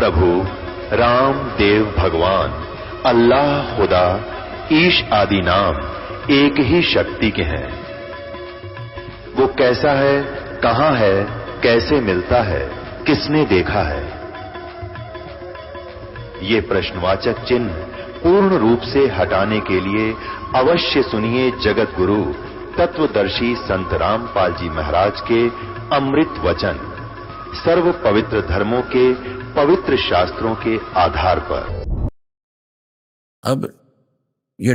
प्रभु राम देव भगवान अल्लाह खुदा ईश आदि नाम एक ही शक्ति के हैं। वो कैसा है, कहां है, कैसे मिलता है, किसने देखा है? ये प्रश्नवाचक चिन्ह पूर्ण रूप से हटाने के लिए अवश्य सुनिए जगत गुरु तत्वदर्शी संत रामपाल जी महाराज के अमृत वचन, सर्व पवित्र धर्मों के पवित्र शास्त्रों के आधार पर। अब ये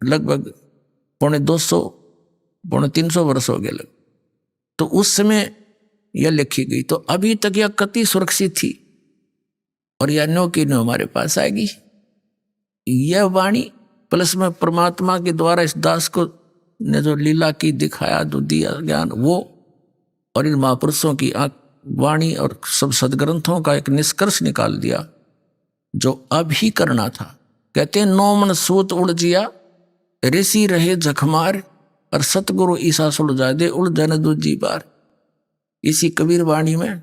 लगभग 250 पौने 300 वर्ष हो गए तो उस समय यह लिखी गई, तो अभी तक यह कति सुरक्षित थी और यह नो की नो हमारे पास आएगी। यह वाणी प्लस में परमात्मा के द्वारा इस दास को ने जो लीला की दिखाया, जो दिया ज्ञान, वो और इन महापुरुषों की वाणी और सब सदग्रंथों का एक निष्कर्ष निकाल दिया जो अभी करना था। कहते हैं 9 मन सूत उड़ जिया, ऋषि रहे जखमार, और सतगुरु ईसा सुलझा दे उलझन दूजी बार। इसी कबीर वाणी में,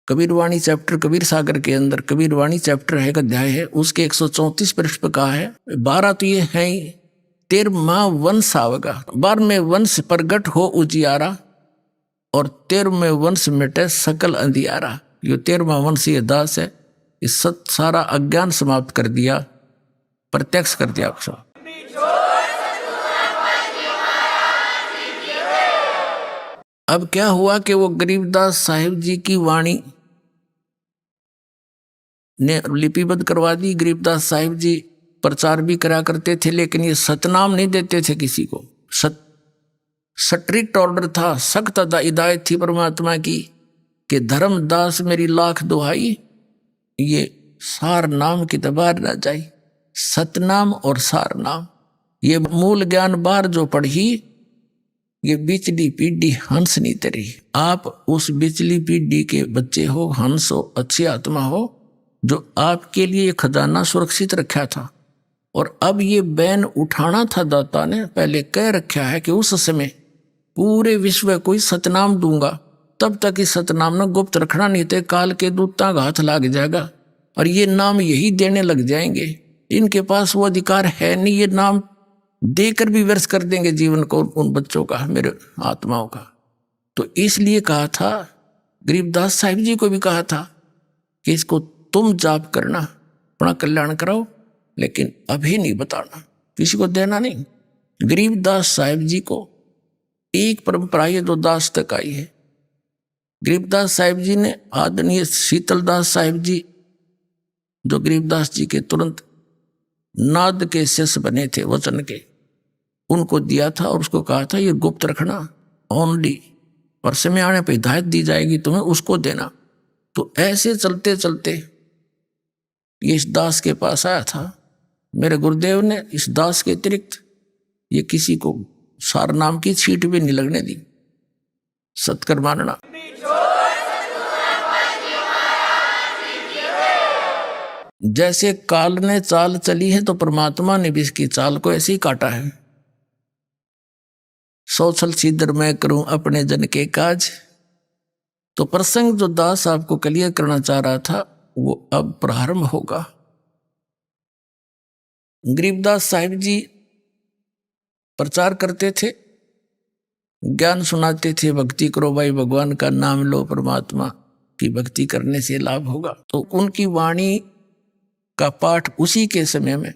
कबीर वाणी चैप्टर कबीर सागर के अंदर कबीर वाणी चैप्टर है, एक अध्याय है, उसके 134 पृष्ठ पर कहा है 12 तो ये है ही, 13वां वंश आवगा, 12वें वंश प्रगट हो उजियारा, और 13वें वंश मिटे सकल अंधियारा। यो 13वां वंश ये दास है, इस सारा अज्ञान समाप्त कर दिया, प्रत्यक्ष कर दिया। अब क्या हुआ कि वो गरीबदास साहिब जी की वाणी ने लिपिबद्ध करवा दी। गरीबदास साहिब जी प्रचार भी करा करते थे, लेकिन ये सतनाम नहीं देते थे किसी को। स्ट्रिक्ट ऑर्डर था, सख्त हिदायत थी परमात्मा की कि धर्मदास मेरी लाख दुहाई, ये सार नाम की दबार ना जाए। सतनाम और सार नाम, ये मूल ज्ञान बार जो पढ़ी, ये बिचली पीढ़ी हंस नहीं तरी। आप उस बिचली पीढ़ी के बच्चे हो, हंस हो, अच्छी आत्मा हो, जो आपके लिए ये खजाना सुरक्षित रखा था। और अब ये बैन उठाना था। दाता ने पहले कह रखा है कि उस समय पूरे विश्व को ही सतनाम दूंगा, तब तक इस सतनाम ने गुप्त रखना, नहीं तो काल के दूतां का हाथ लग जाएगा और ये नाम यही देने लग जाएंगे। इनके पास वो अधिकार है नहीं, ये नाम देकर भी व्यर्थ कर देंगे जीवन को उन बच्चों का, मेरे आत्माओं का। तो इसलिए कहा था, गरीबदास साहिब जी को भी कहा था कि इसको तुम जाप करना, अपना कल्याण कराओ, लेकिन अभी नहीं बताना, किसी को देना नहीं। गरीबदास साहिब जी को एक परंपरा ये जो दास तक आई है। गरीबदास साहिब जी ने आदरणीय शीतलदास साहिब जी, जो गरीबदास जी के तुरंत नाद के शिष्य बने थे वचन के, उनको दिया था और उसको कहा था ये गुप्त रखना ओनली, और समय आने पर हिदायत दी जाएगी तुम्हें, उसको देना। तो ऐसे चलते चलते ये इस दास के पास आया था। मेरे गुरुदेव ने इस दास के अतिरिक्त ये किसी को सार नाम की छींट भी नहीं लगने दी। सत्कर मानना। जैसे काल ने चाल चली है, तो परमात्मा ने भी इसकी चाल को ऐसे ही काटा है। सोचल सीधर मैं करूं अपने जन के काज। तो प्रसंग जो दास आपको क्लियर करना चाह रहा था, वो अब प्रारंभ होगा। गरीबदास साहिब जी प्रचार करते थे, ज्ञान सुनाते थे, भक्ति करो भाई, भगवान का नाम लो, परमात्मा की भक्ति करने से लाभ होगा। तो उनकी वाणी का पाठ उसी के समय में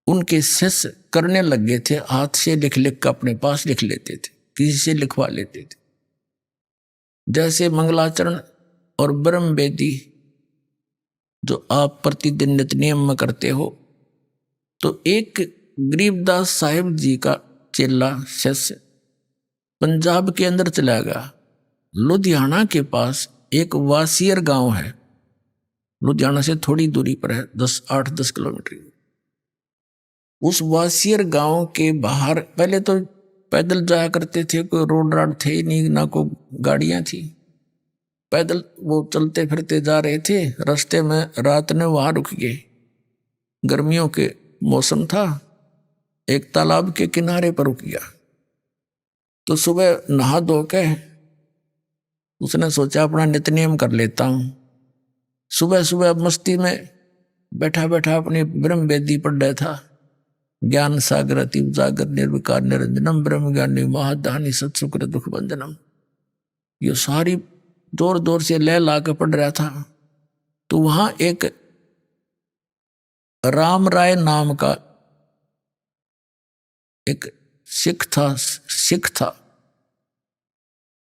उनके शिष्य करने लग गए थे। हाथ से लिख लिख कर अपने पास लिख लेते थे, किसी से लिखवा लेते थे। जैसे मंगलाचरण और ब्रह्म वेदी जो आप प्रतिदिन नित्य नियम में करते हो, तो एक गरीबदास साहिब जी का चेला शिष्य पंजाब के अंदर चला गया। लुधियाना के पास एक वासियर गांव है, लुधियाना से थोड़ी दूरी पर है, 8-10 किलोमीटर। उस वासियर गांव के बाहर पहले तो पैदल जाया करते थे, कोई रोड राड थे ही नहीं, ना कोई गाड़ियां थी। पैदल वो चलते फिरते जा रहे थे। रास्ते में रात ने वहां रुक गए। गर्मियों के मौसम था, एक तालाब के किनारे पर रुक गया। तो सुबह नहा धो के उसने सोचा अपना नित्यनेम कर लेता हूं। सुबह सुबह मस्ती में बैठा बैठा अपनी ब्रह्म वेदी पढ़ रहा था। ज्ञान सागर अति उजागर निर्विकार निरंजनम ब्रह्म ज्ञानी महादानी सत्सुकर दुख बंधनम, ये सारी जोर जोर से लय ला के पढ़ रहा था। तो वहां एक राम राय नाम का एक सिख था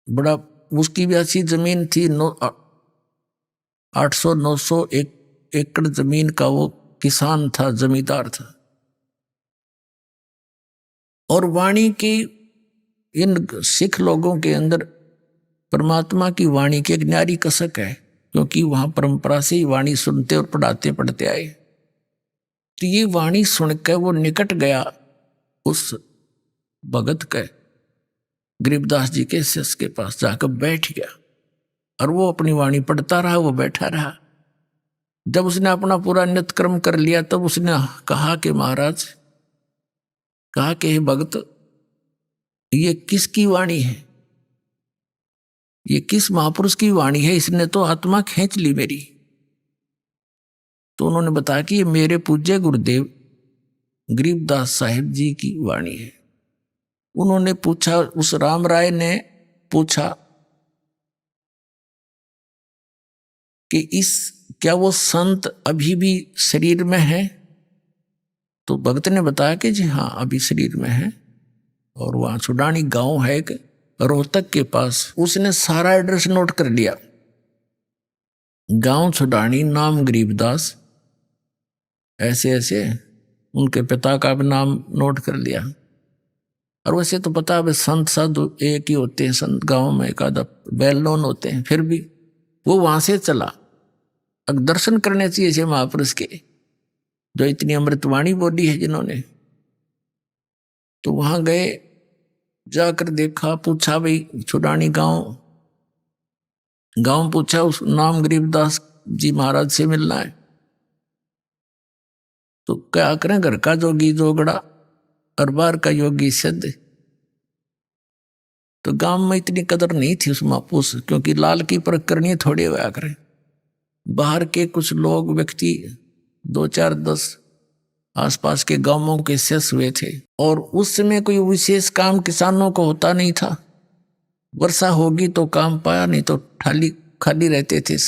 बड़ा, उसकी भी अच्छी जमीन थी, 800-900 एकड़ जमीन का वो किसान था, जमींदार था। और वाणी की इन सिख लोगों के अंदर परमात्मा की वाणी की एक न्यारी कसक है, क्योंकि वहां परंपरा से ही वाणी सुनते और पढ़ाते पढ़ते आए। तो ये वाणी सुनकर वो निकट गया उस भगत के, गरीबदास जी के शिष्य के पास जाकर बैठ गया और वो अपनी वाणी पढ़ता रहा, वो बैठा रहा। जब उसने अपना पूरा नित्यक्रम कर लिया तब उसने कहा कि महाराज, कहा कि हे भगत, ये किसकी वाणी है, ये किस महापुरुष की वाणी है, इसने तो आत्मा खींच ली मेरी। तो उन्होंने बताया कि ये मेरे पूज्य गुरुदेव गरीबदास साहिब जी की वाणी है। उन्होंने पूछा, उस राम राय ने पूछा कि क्या वो संत अभी भी शरीर में है? तो भगत ने बताया कि जी हाँ, अभी शरीर में है। और वहां छुडानी गांव है एक, रोहतक के पास। उसने सारा एड्रेस नोट कर लिया, गांव छुडानी, नाम गरीबदास, ऐसे ऐसे उनके पिता का भी नाम नोट कर लिया। और वैसे तो पता है संत साधु एक ही होते हैं, संत गांव में एक आधा वेल नोन होते हैं, फिर भी वो वहां से चला। अब दर्शन करने चाहिए ऐसे महापुरुष के जो इतनी अमृतवाणी बोली है जिन्होंने। तो वहां गए, जाकर देखा, पूछा भाई छुडानी गांव पूछा, उस नाम गरीबदास जी महाराज से मिलना है। तो क्या करें, घर का जोगी जोगड़ा और बाहर का योगी सिद्ध। तो गांव में इतनी कदर नहीं थी उस महापुरुष, क्योंकि लाल की परख करनी थोड़ी हुआ करें। बाहर के कुछ लोग व्यक्ति 2-4-10 आसपास के गांवों के शेष हुए थे। और उस समय कोई विशेष काम किसानों को होता नहीं था। वर्षा होगी तो काम पाया, नहीं तो खाली रहते थे।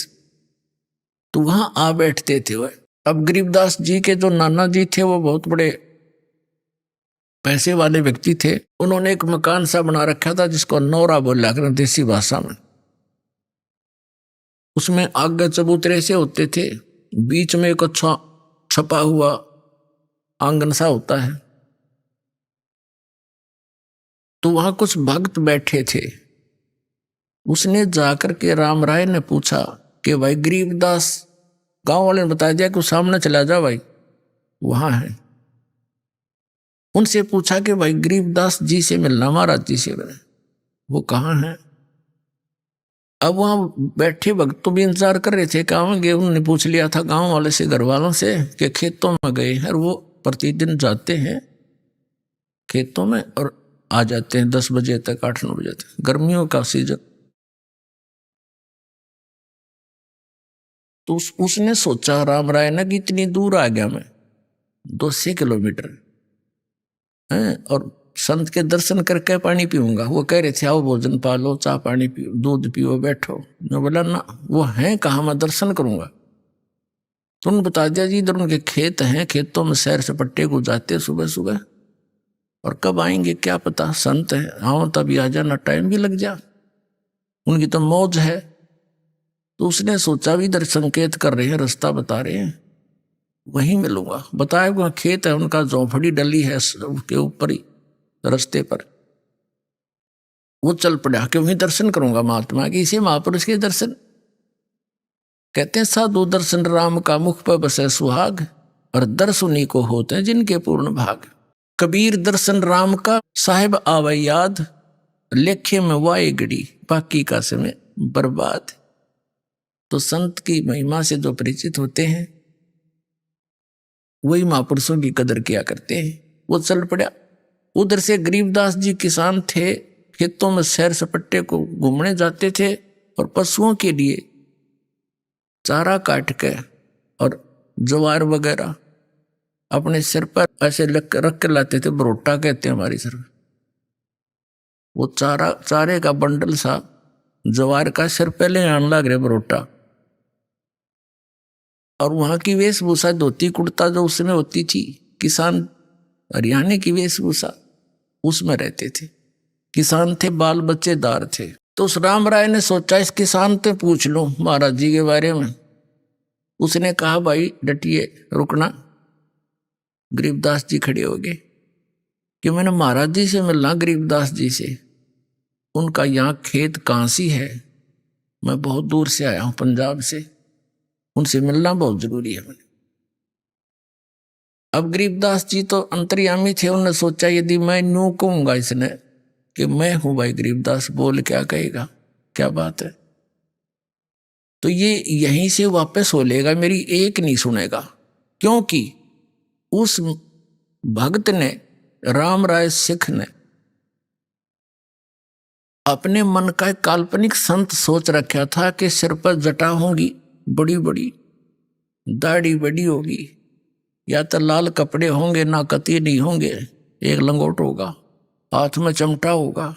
तो वहां आ बैठते थे वह। अब गरीबदास जी के जो नाना जी थे वो बहुत बड़े पैसे वाले व्यक्ति थे। उन्होंने एक मकान सा बना रखा था जिसको नौरा बोला कर देसी भाषा में। उसमें आगे चबूतरे से होते थे, बीच में एक अच्छा छपा हुआ आंगन सा होता है। तो वहां कुछ भक्त बैठे थे। उसने जाकर के राम राय ने पूछा कि भाई गरीबदास, गांव वाले ने बता दिया कि सामने चला जा भाई, वहां है। उनसे पूछा कि भाई गरीबदास जी से मिलना, महाराज जी से मिलना, वो कहाँ है? अब वहां बैठे भक्त तो भी इंतजार कर रहे थे, कहाँ गए। उन्होंने पूछ लिया था गांव वाले से, घर वालों से, कि खेतों में गए हैं। और वो प्रतिदिन जाते हैं खेतों में और आ जाते हैं 10 बजे तक, 8-9 बजे तक, गर्मियों का सीजन। तो उसने सोचा राम राय ने कि इतनी दूर आ गया मैं, 200 किलोमीटर है, और संत के दर्शन करके पानी पीऊंगा। वो कह रहे थे आओ भोजन पालो, चाह पानी पियो, दूध पियो, बैठो। मैं बोला ना, वो है कहाँ, मैं दर्शन करूंगा। तो उन्होंने बता दिया जी इधर उनके खेत हैं, खेतों में सैर सपट्टे को जाते सुबह सुबह, और कब आएंगे क्या पता, संत है, आओ तभी आ जाना, टाइम भी लग जा, उनकी तो मौज है। तो उसने सोचा भी इधर संकेत कर रहे हैं, रास्ता बता रहे हैं, वहीं मिलूंगा। बताया वहाँ खेत है उनका, झोंपड़ी डली है उसके ऊपर ही रास्ते पर। वो चल पड़ा कि वहीं दर्शन करूंगा महात्मा के, इसी महापुरुष के दर्शन। कहते हैं साधु दर्शन राम का, मुख पर बसे सुहाग, और दर्श उन्हीं को होते हैं जिनके पूर्ण भाग। कबीर दर्शन राम का, साहिब आवे याद, लेखे में वाए गड़ी, बाकी का समय बर्बाद। तो संत की महिमा से जो परिचित होते हैं वही महापुरुषों की कदर किया करते हैं। वो चल पड़ा। उधर से गरीबदास जी किसान थे, खेतों में सैर सपट्टे को घूमने जाते थे, और पशुओं के लिए चारा काट के और ज्वार वगैरह अपने सिर पर ऐसे रख के लाते थे। बरोटा कहते हैं हमारी तरफ। वो चारे का बंडल सा ज्वार का सिर पहले आने लग रहे बरोटा। और वहां की वेशभूषा धोती कुर्ता जो उसमें होती थी, किसान हरियाणा की वेशभूषा उसमें रहते थे। किसान थे, बाल बच्चेदार थे। तो उस राम राय ने सोचा इस किसान से पूछ लो महाराज जी के बारे में। उसने कहा भाई डटिए, रुकना। गरीबदास जी खड़े हो गए कि मैंने महाराज जी से मिलना, गरीबदास जी से। उनका यहाँ खेत कांसी है, मैं बहुत दूर से आया हूं पंजाब से, उनसे मिलना बहुत जरूरी है मैंने। अब गरीबदास जी तो अंतर्यामी थे। उन्होंने सोचा यदि मैं न्यू कहूंगा इसने कि मैं हूं भाई गरीबदास, बोल क्या कहेगा, क्या बात है, तो ये यहीं से वापस हो लेगा, मेरी एक नहीं सुनेगा। क्योंकि उस भक्त ने, राम राय सिख ने, अपने मन का एक काल्पनिक संत सोच रखा था कि सिर पर जटा होंगी बड़ी बड़ी, दाढ़ी बड़ी होगी, या तो लाल कपड़े होंगे, ना कती नहीं होंगे, एक लंगोट होगा, हाथ में चमटा होगा।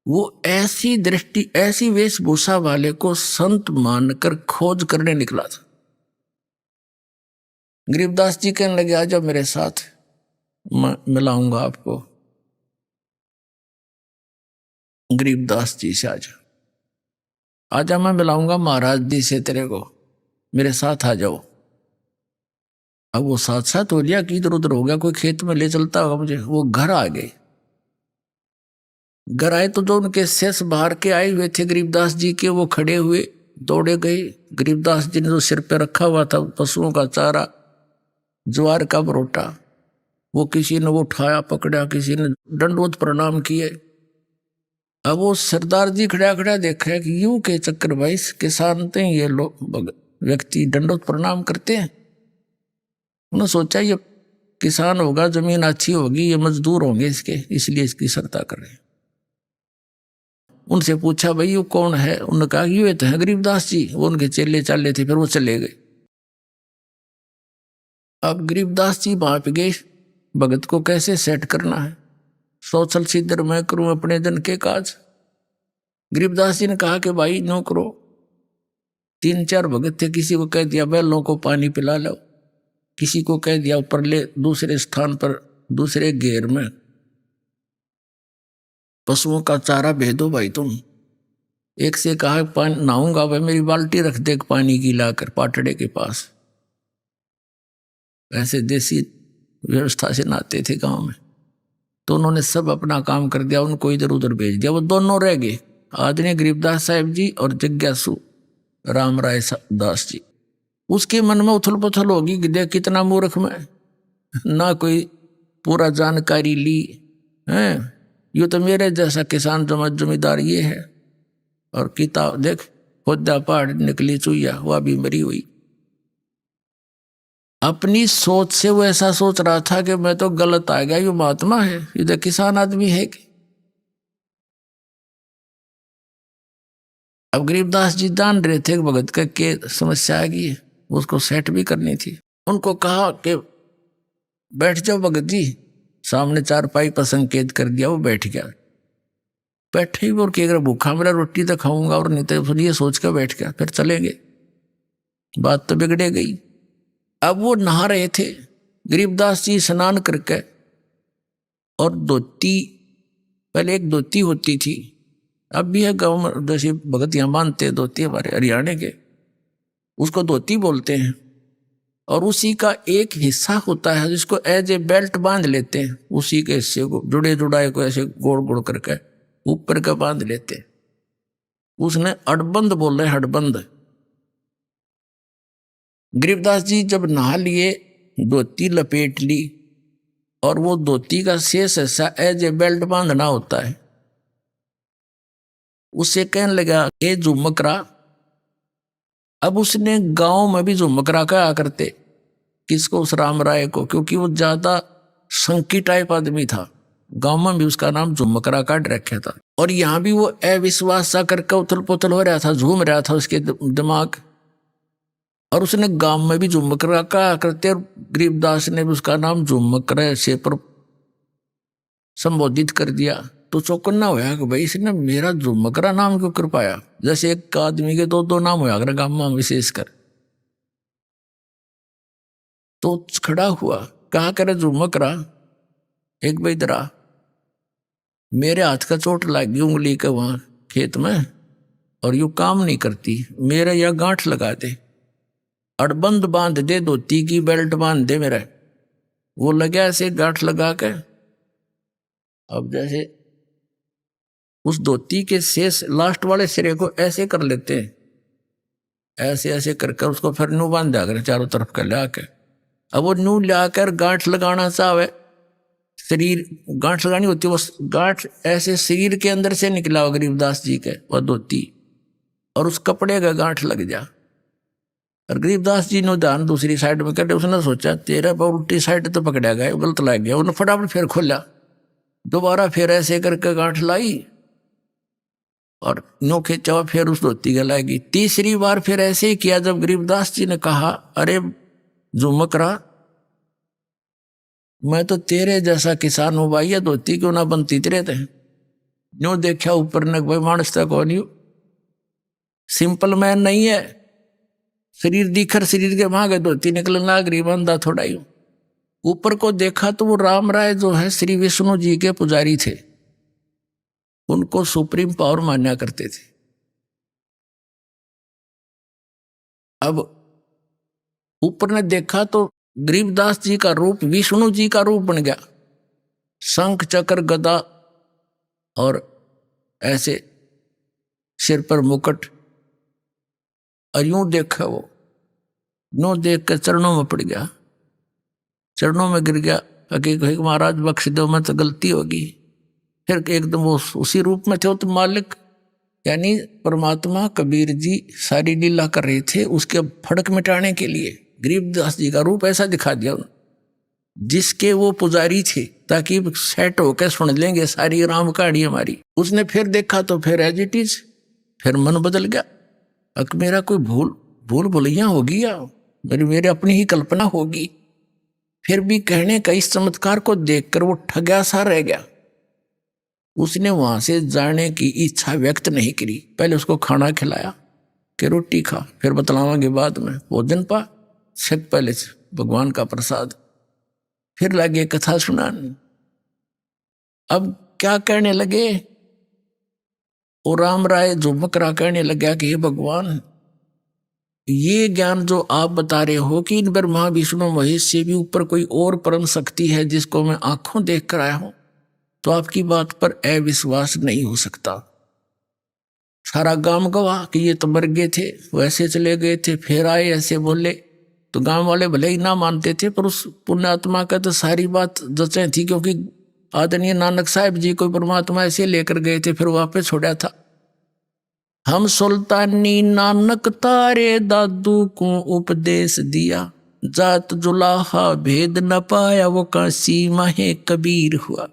वो ऐसी दृष्टि, ऐसी वेशभूषा वाले को संत मानकर खोज करने निकला था। गरीबदास जी कहने लगे आ जाओ मेरे साथ, मैं मिलाऊंगा आपको। गरीबदास जी से आजा, मैं मिलाऊंगा महाराज जी से तेरे को, मेरे साथ आ जाओ। अब वो साथ साथ हो लिया कि इधर उधर हो गया, कोई खेत में ले चलता होगा मुझे। वो घर आ गए। घर आए तो जो उनके शेष बाहर के आए हुए थे गरीबदास जी के, वो खड़े हुए, दौड़े गए। गरीबदास जी ने जो सिर पे रखा हुआ था पशुओं का चारा, ज्वार का बरोटा, वो किसी ने वो उठाया पकड़ा, किसी ने दंडवत प्रणाम किए। अब वो सरदार जी खड़ा खड़ा देखा कि यूं के चक्कर भाई किसान थे ये लोग, व्यक्ति दंडवत प्रणाम करते हैं। उन्होंने सोचा ये किसान होगा, जमीन अच्छी होगी, ये मजदूर होंगे इसके, इसलिए इसकी सरता कर रहे हैं। उनसे पूछा भाई ये कौन है? उन्होंने कहा ये तो है गरीबदास जी, वो उनके चेले चाले थे। फिर वो चले गए। अब गरीबदास जी वहां पे गए, भगत को कैसे सेट करना है, सोचल सिद्धर मैं करूं अपने जन के काज। गरीबदास जी ने कहा कि भाई नो करो। 3-4 भगत थे, किसी को कह दिया बैलों को पानी पिला लो, किसी को कह दिया ऊपर ले दूसरे स्थान पर, दूसरे घेर में पशुओं का चारा भेदो भाई तुम। एक से कहा पानी नहाऊंगा भाई, मेरी बाल्टी रख दे पानी की लाकर पाटड़े के पास। ऐसे देसी व्यवस्था से नहाते थे गांव में। तो उन्होंने सब अपना काम कर दिया, उनको इधर उधर भेज दिया। वो दोनों रह गए, आदरणीय गरीबदास साहिब जी और जिज्ञासु राम राय दास जी। उसके मन में उथल पुथल होगी कि देख कितना मूर्ख मैं, ना कोई पूरा जानकारी ली है, ये तो मेरे जैसा किसान जमींदार ये है। और किताब देख, खुदा पहाड़ निकली चुईया, वह भी मरी हुई। अपनी सोच से वो ऐसा सोच रहा था कि मैं तो गलत आ गया, ये महात्मा है, ये तो किसान आदमी है कि। अब गरीबदास जी जान रहे थे भगत का के समस्या आ गई है, उसको सेट भी करनी थी। उनको कहा कि बैठ जाओ भगत जी, सामने 4 पर संकेत कर दिया, वो बैठ गया। बैठे ही और कि अगर भूखा मेरा रोटी तो खाऊंगा, और नहीं तो ये सोच कर बैठ गया, फिर चलेंगे, बात तो बिगड़े गई। अब वो नहा रहे थे, गरीबदास जी स्नान करके, और धोती, पहले एक धोती होती थी, अब भी है गाँव में, जैसे भगत यहाँ मानते हैं धोती हमारे हरियाणा के, उसको धोती बोलते हैं। और उसी का एक हिस्सा होता है जिसको एज ए बेल्ट बांध लेते हैं, उसी के हिस्से को जुड़े जुड़ाए को ऐसे गोड़ गोड़ करके ऊपर का बांध लेते हैं। उसने हड़बंद बोल रहे, हड़बंद। गरीबदास जी जब नहा लिए, धोती लपेट ली, और वो धोती का शेष हिस्सा एज ए बेल्ट बांधना होता है, उससे कहने लगा ये झुमकरा। अब उसने गांव में भी झुमकरा कहा करते, किसको? उस राम राय को, क्योंकि वो ज्यादा संकी टाइप आदमी था, गांव में भी उसका नाम झुमकरा काट रखा था। और यहाँ भी वो अविश्वास सा करके उथल पुथल हो रहा था, झूम रहा था उसके दिमाग। और उसने गांव में भी झुमकरा का करते, और गरीबदास ने भी उसका नाम झुमकरा से पर संबोधित कर दिया। तो चौकन्ना होया कि भाई इसने मेरा झुमकरा नाम क्यों कर पाया। जैसे एक आदमी के दो दो नाम होया अगर गांव में विशेषकर। तो खड़ा हुआ, कहा करे झुमकरा एक बैदरा, मेरे हाथ का चोट लगी उंगली के वहां खेत में, और यू काम नहीं करती, मेरे या गांठ लगा दे, अड़बंद बांध दे, धोती की बेल्ट बांध दे मेरे। वो लगा ऐसे गांठ लगा के, अब जैसे उस धोती के शेष लास्ट वाले सिरे को ऐसे कर लेते हैं, ऐसे ऐसे कर कर उसको फिर न्यू बांध दिया कर चारों तरफ का ला के। अब वो न्यू लाकर गांठ लगाना चाहे, शरीर गांठ लगानी होती है, वो गांठ ऐसे शरीर के अंदर से निकला हो गरीबदास जी के वह धोती, और उस कपड़े का गांठ लग जा। और गरीबदास जी ने ध्यान दूसरी साइड में कर, उसने सोचा तेरा पर उल्टी साइड तो पकड़ा गया, गलत लग गया। उन्होंने फटाफट फिर खोला, दोबारा फिर ऐसे करके गांठ लाई और नो खींचा, फिर उस धोती गलाएगी। तीसरी बार फिर ऐसे ही किया। जब गरीबदास जी ने कहा अरे झुमकरा, मैं तो तेरे जैसा किसान हूं भाई, धोती क्यों ना बनती तेरे थे। न्यू देखा ऊपर ने, भाई मानस तक कौन यू सिंपल मैन नहीं है, शरीर दिखर शरीर के वहां गए धोती निकलने लग रही, बंदा थोड़ा ही। ऊपर को देखा तो वो राम राय जो है श्री विष्णु जी के पुजारी थे, उनको सुप्रीम पावर मान्या करते थे। अब ऊपर ने देखा तो गरीबदास जी का रूप विष्णु जी का रूप बन गया, शंख चक्र गदा और ऐसे सिर पर मुकुट। और यूं देखा वो, नो देख कर चरणों में पड़ गया, चरणों में गिर गया, कि महाराज बख्श दो, मैं तो गलती होगी। फिर एकदम वो उसी रूप में थे तो मालिक, यानी परमात्मा कबीर जी सारी लीला कर रहे थे उसके फड़क मिटाने के लिए। गरीबदास जी का रूप ऐसा दिखा दिया जिसके वो पुजारी थे, ताकि सेट होकर सुन लेंगे सारी राम कहानी हमारी। उसने फिर देखा तो फिर एज इट इज, फिर मन बदल गया। अब मेरा कोई भूल भुलैया होगी या मेरी अपनी ही कल्पना होगी। फिर भी कहने का इस चमत्कार को देखकर वो ठगा सा रह गया। उसने वहां से जाने की इच्छा व्यक्त नहीं करी। पहले उसको खाना खिलाया कि रोटी खा, फिर बतलावांगे बाद में, भोजन पा छक पहले भगवान का प्रसाद। फिर लगे कथा सुनाने। अब क्या कहने लगे, और राम राय झुमकरा कहने लगा कि हे भगवान, ये ज्ञान जो आप बता रहे हो कि इन ब्रह्मा विष्णु महेश से भी ऊपर कोई और परम शक्ति है जिसको मैं आंखों देख कर आया हूं, तो आपकी बात पर अविश्वास नहीं हो सकता। सारा गांव गवाह कि ये तो मर गए थे, वैसे चले गए थे, फिर आए ऐसे बोले। तो गांव वाले भले ही ना मानते थे, पर उस पुण्यात्मा का तो सारी बात जचें थी, क्योंकि आदरणीय नानक साहब जी को परमात्मा ऐसे लेकर गए थे, फिर वापस छोड़ा था। हम सुल्तानी नानक तारे दादू को उपदेश दिया, जात जुलाहा भेद न पाया, वो काशी माहे कबीर हुआ।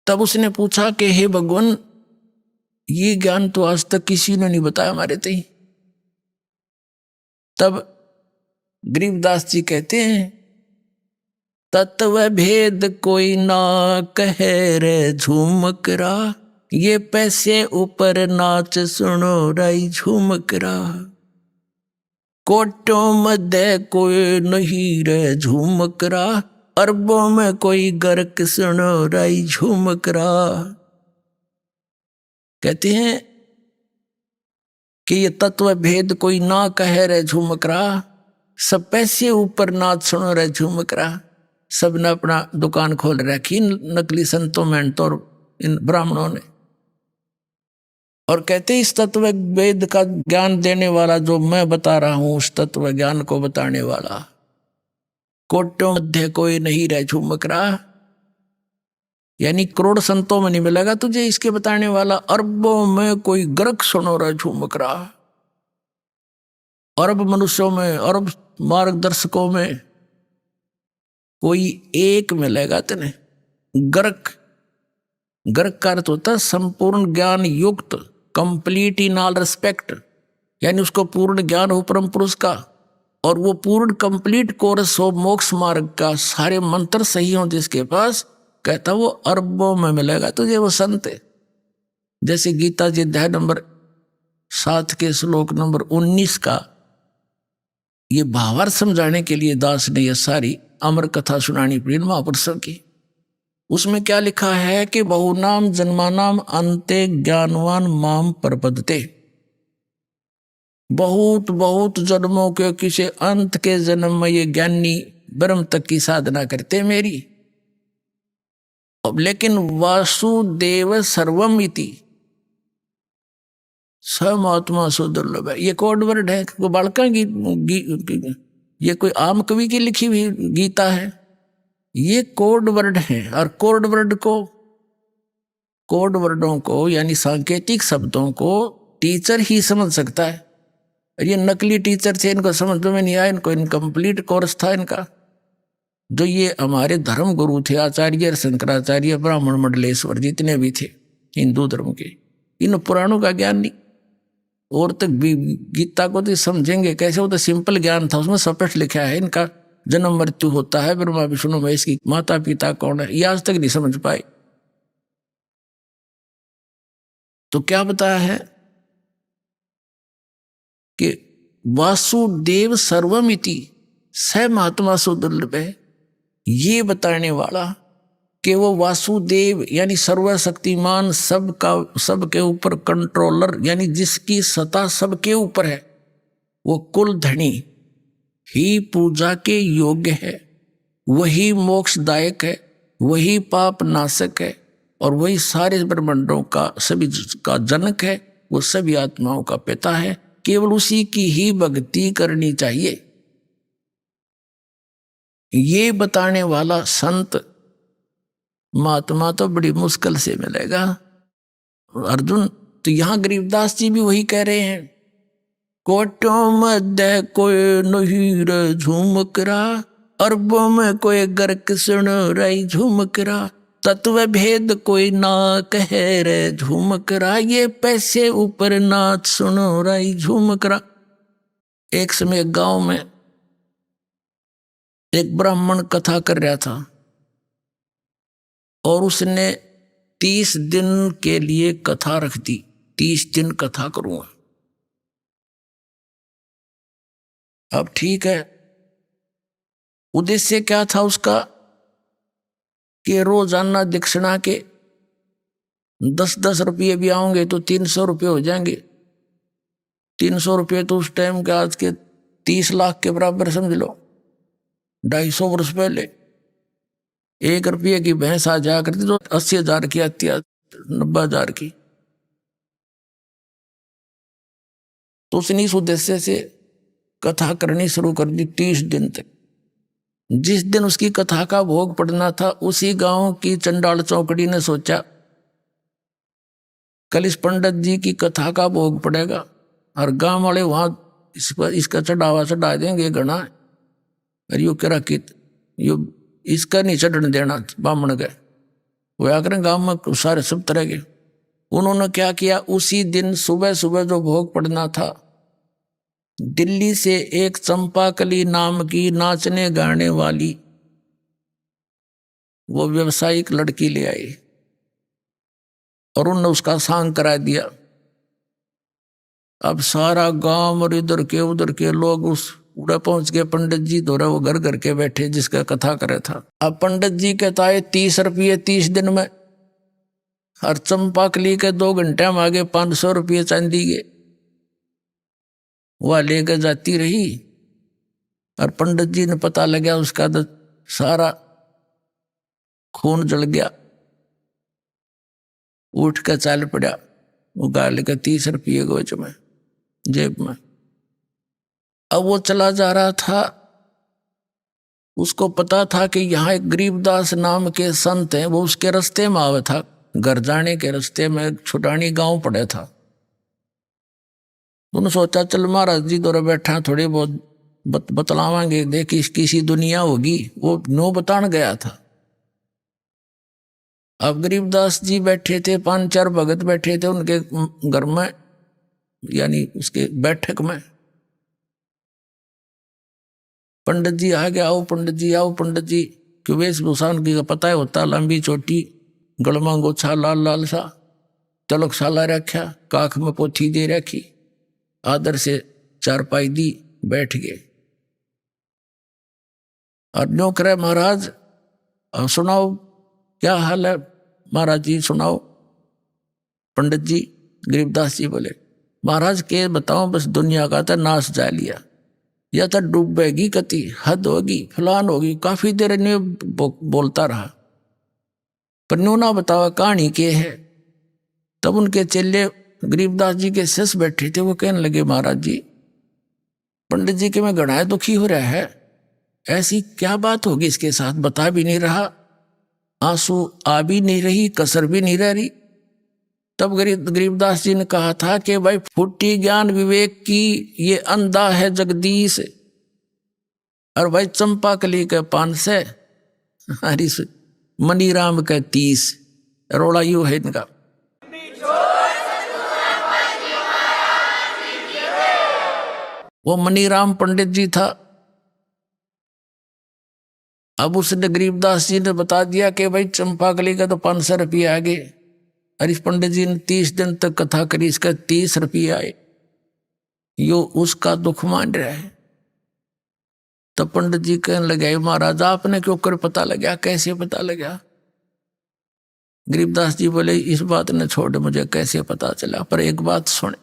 तब उसने पूछा कि हे भगवान, ये ज्ञान तो आज तक किसी ने नहीं बताया हमारे तई। तब गरीबदास जी कहते हैं, तत्व भेद कोई ना कहे रे झूमकरा, ये पैसे ऊपर नाच सुनो राई झूमकरा। कोटों मध्य कोई नहीं रे झूमकरा, अरबों में कोई गर्क सुनो राई झूमकरा। कहते हैं कि ये तत्व भेद कोई ना कहे रे झूमकरा, सब पैसे ऊपर नाच सुनो रे झूमकरा। सब ने अपना दुकान खोल रखी, नकली संतों मेहनतों और इन ब्राह्मणों ने। और कहते इस तत्व वेद का ज्ञान देने वाला जो मैं बता रहा हूं, उस तत्व ज्ञान को बताने वाला, कोटों मध्य कोई नहीं रह झूमकरा, यानी करोड़ संतों में नहीं मिलेगा तुझे इसके बताने वाला। अरबों में कोई गर्क सुनो रहा झूमकरा, अरब मनुष्यों में, अरब मार्गदर्शकों में कोई एक मिलेगा तेने। गर्क, गर्क का अर्थ होता है संपूर्ण ज्ञान युक्त, कंप्लीट इन ऑल रिस्पेक्ट, यानी उसको पूर्ण ज्ञान हो परम पुरुष का, और वो पूर्ण कंप्लीट कोर्स हो मोक्ष मार्ग का, सारे मंत्र सही हो जिसके पास, कहता वो अरबों में मिलेगा तुझे वो संत है। जैसे गीता जी अध्याय नंबर 7 के श्लोक नंबर 19 का ये भावार्थ समझाने के लिए दास ने यह सारी अमर कथा सुनानी पड़ी महापुरुषों की। उसमें क्या लिखा है कि बहुनाम जन्मानाम अंते ज्ञानवान माम प्रपद्यते, बहुत बहुत जन्मों के किसी अंत के जन्म में ये ज्ञानी ब्रह्म तक की साधना करते मेरी। अब लेकिन वासुदेव सर्वम इति, समात्मा सो दुर्लभ है, ये कोड वर्ड है। कोई बालका ये कोई आम कवि की लिखी हुई गीता है, ये कोड वर्ड है। और कोड वर्डों को यानी सांकेतिक शब्दों को टीचर ही समझ सकता है। और ये नकली टीचर थे, इनको समझ में नहीं आया, इनको इनकम्प्लीट कोर्स था इनका। जो ये हमारे धर्म गुरु थे, आचार्य शंकराचार्य, ब्राह्मण मंडलेश्वर, जितने भी थे हिंदू धर्म के, इन पुराणों का ज्ञान नहीं। और तक भी गीता को तो समझेंगे कैसे, वो तो सिंपल ज्ञान था, उसमें स्पष्ट लिखा है इनका जन्म मृत्यु होता है, ब्रह्मा विष्णु महेश की माता पिता कौन है, ये आज तक नहीं समझ पाए। तो क्या बताया है कि वासुदेव सर्वमिति स महात्मा सुदुर्लभ है, ये बताने वाला कि वो वासुदेव यानी सर्वशक्तिमान, सबके ऊपर कंट्रोलर, यानी जिसकी सत्ता सबके ऊपर है, वो कुल धनी ही पूजा के योग्य है, वही मोक्षदायक है, वही पाप नाशक है, और वही सारे ब्रह्मांडों का सभी का जनक है, वो सभी आत्माओं का पिता है। केवल उसी की ही भक्ति करनी चाहिए, ये बताने वाला संत महात्मा तो बड़ी मुश्किल से मिलेगा अर्जुन। तो यहां गरीबदास जी भी वही कह रहे हैं, कोटों मध्य कोई नहीं रे झूमकरा, अरबों में कोई गर्क सुन रही झूमकरा, तत्व भेद कोई ना कहे रे झूमकरा, ये पैसे ऊपर नाच सुनो रही झूमकरा। एक समय गांव में एक ब्राह्मण कथा कर रहा था, और उसने 30 दिन के लिए कथा रख दी, 30 दिन कथा करूंगा। अब ठीक है, उद्देश्य क्या था उसका कि रोजाना दक्षिणा के 10-10 रुपये भी आओगे तो 300 रुपये हो जाएंगे। 300 रुपये तो उस टाइम के आज के 30 लाख के बराबर समझ लो। 250 वर्ष पहले 1 रुपये की भैंस आ जाया करती तो 80,000 की आती, 90,000 की। तो उसने इस उद्देश्य से कथा करनी शुरू कर दी 30 दिन तक। जिस दिन उसकी कथा का भोग पड़ना था, उसी गांव की चंडाल चौकड़ी ने सोचा कल इस पंडित जी की कथा का भोग पड़ेगा, और गांव वाले वहां इसका चढ़ावा चढ़ा देंगे घना। और यो करा कि यो इसका नहीं चढ़ने देना ब्राह्मण गए, वो आकर गांव में सारे सब तरह के। उन्होंने क्या किया, उसी दिन सुबह सुबह जो भोग पड़ना था, दिल्ली से एक चंपाकली नाम की नाचने गाने वाली वो व्यवसायिक लड़की ले आई, और उन्होंने उसका सांग करा दिया। अब सारा गांव और इधर के उधर के लोग उस उड़ा पहुंच गए पंडित जी दौरा, वो घर घर के बैठे जिसका कथा करे था। अब पंडित जी कहता है 30 रुपये 30 दिन में, और चंपाकली के 2 घंटे में आगे 500 रुपये चांदी के वह लेकर जाती रही। और पंडित जी ने पता लगा, उसका तो सारा खून जल गया, उठ कर चाल पड़ा, वो गाल का 30 रुपये गोच में जेब में। अब वो चला जा रहा था, उसको पता था कि यहाँ एक गरीबदास नाम के संत हैं, वो उसके रास्ते में आवे था, घर जाने के रास्ते में छुटानी गांव पड़े था। उन्होंने सोचा चल महाराज जी दौरे बैठा, थोड़ी बहुत बतलावांगे, देख किसी दुनिया होगी, वो नो बतान गया था। अब गरीबदास जी बैठे थे, 5-4 भगत बैठे थे उनके घर में, यानी उसके बैठक में। पंडित जी आ गया, आओ पंडित जी, आओ पंडित जी। क्यों वेशभूषा उनकी पता है होता, लंबी चोटी, गलमा गोछा लाल लाल सा, तलक साला रखा, काख में पोथी दे रखी, आदर से चारपाई दी, बैठ गए। और न्यों करे महाराज सुनाओ क्या हाल है। महाराज जी सुनाओ। पंडित जी, गरीबदास जी बोले महाराज के बताओ, बस दुनिया का तो नाश जा लिया, या तो डूबेगी कति, हद होगी, फलान होगी। काफी देर ने बोलता रहा, पर न्यों ना बतावा कहानी के है। तब उनके चेले गरीबदास जी के शिष्य बैठे थे, वो कहने लगे महाराज जी, पंडित जी के में गणाए दुखी हो रहा है, ऐसी क्या बात होगी इसके साथ, बता भी नहीं रहा, आंसू आ भी नहीं रही, कसर भी नहीं रह रही। तब गरीबदास जी ने कहा था कि भाई फुट्टी ज्ञान विवेक की, ये अंधा है जगदीश, और भाई चंपा कली के 5 से हरी मनीराम के 30, रोड़ा यू है इनका। वो मनीराम पंडित जी था। अब उसने गरीबदास जी ने बता दिया कि भाई चंपाकली का तो 500 रुपये आ गए, और इस पंडित जी ने 30 दिन तक कथा करी, इसका 30 रुपये आए, यो उसका दुख मान रहा है। तब पंडित जी कहने लगे महाराज आपने क्यों कर पता लगा, कैसे पता लगा। गरीबदास जी बोले इस बात ने छोड़, मुझे कैसे पता चला, पर एक बात सुने,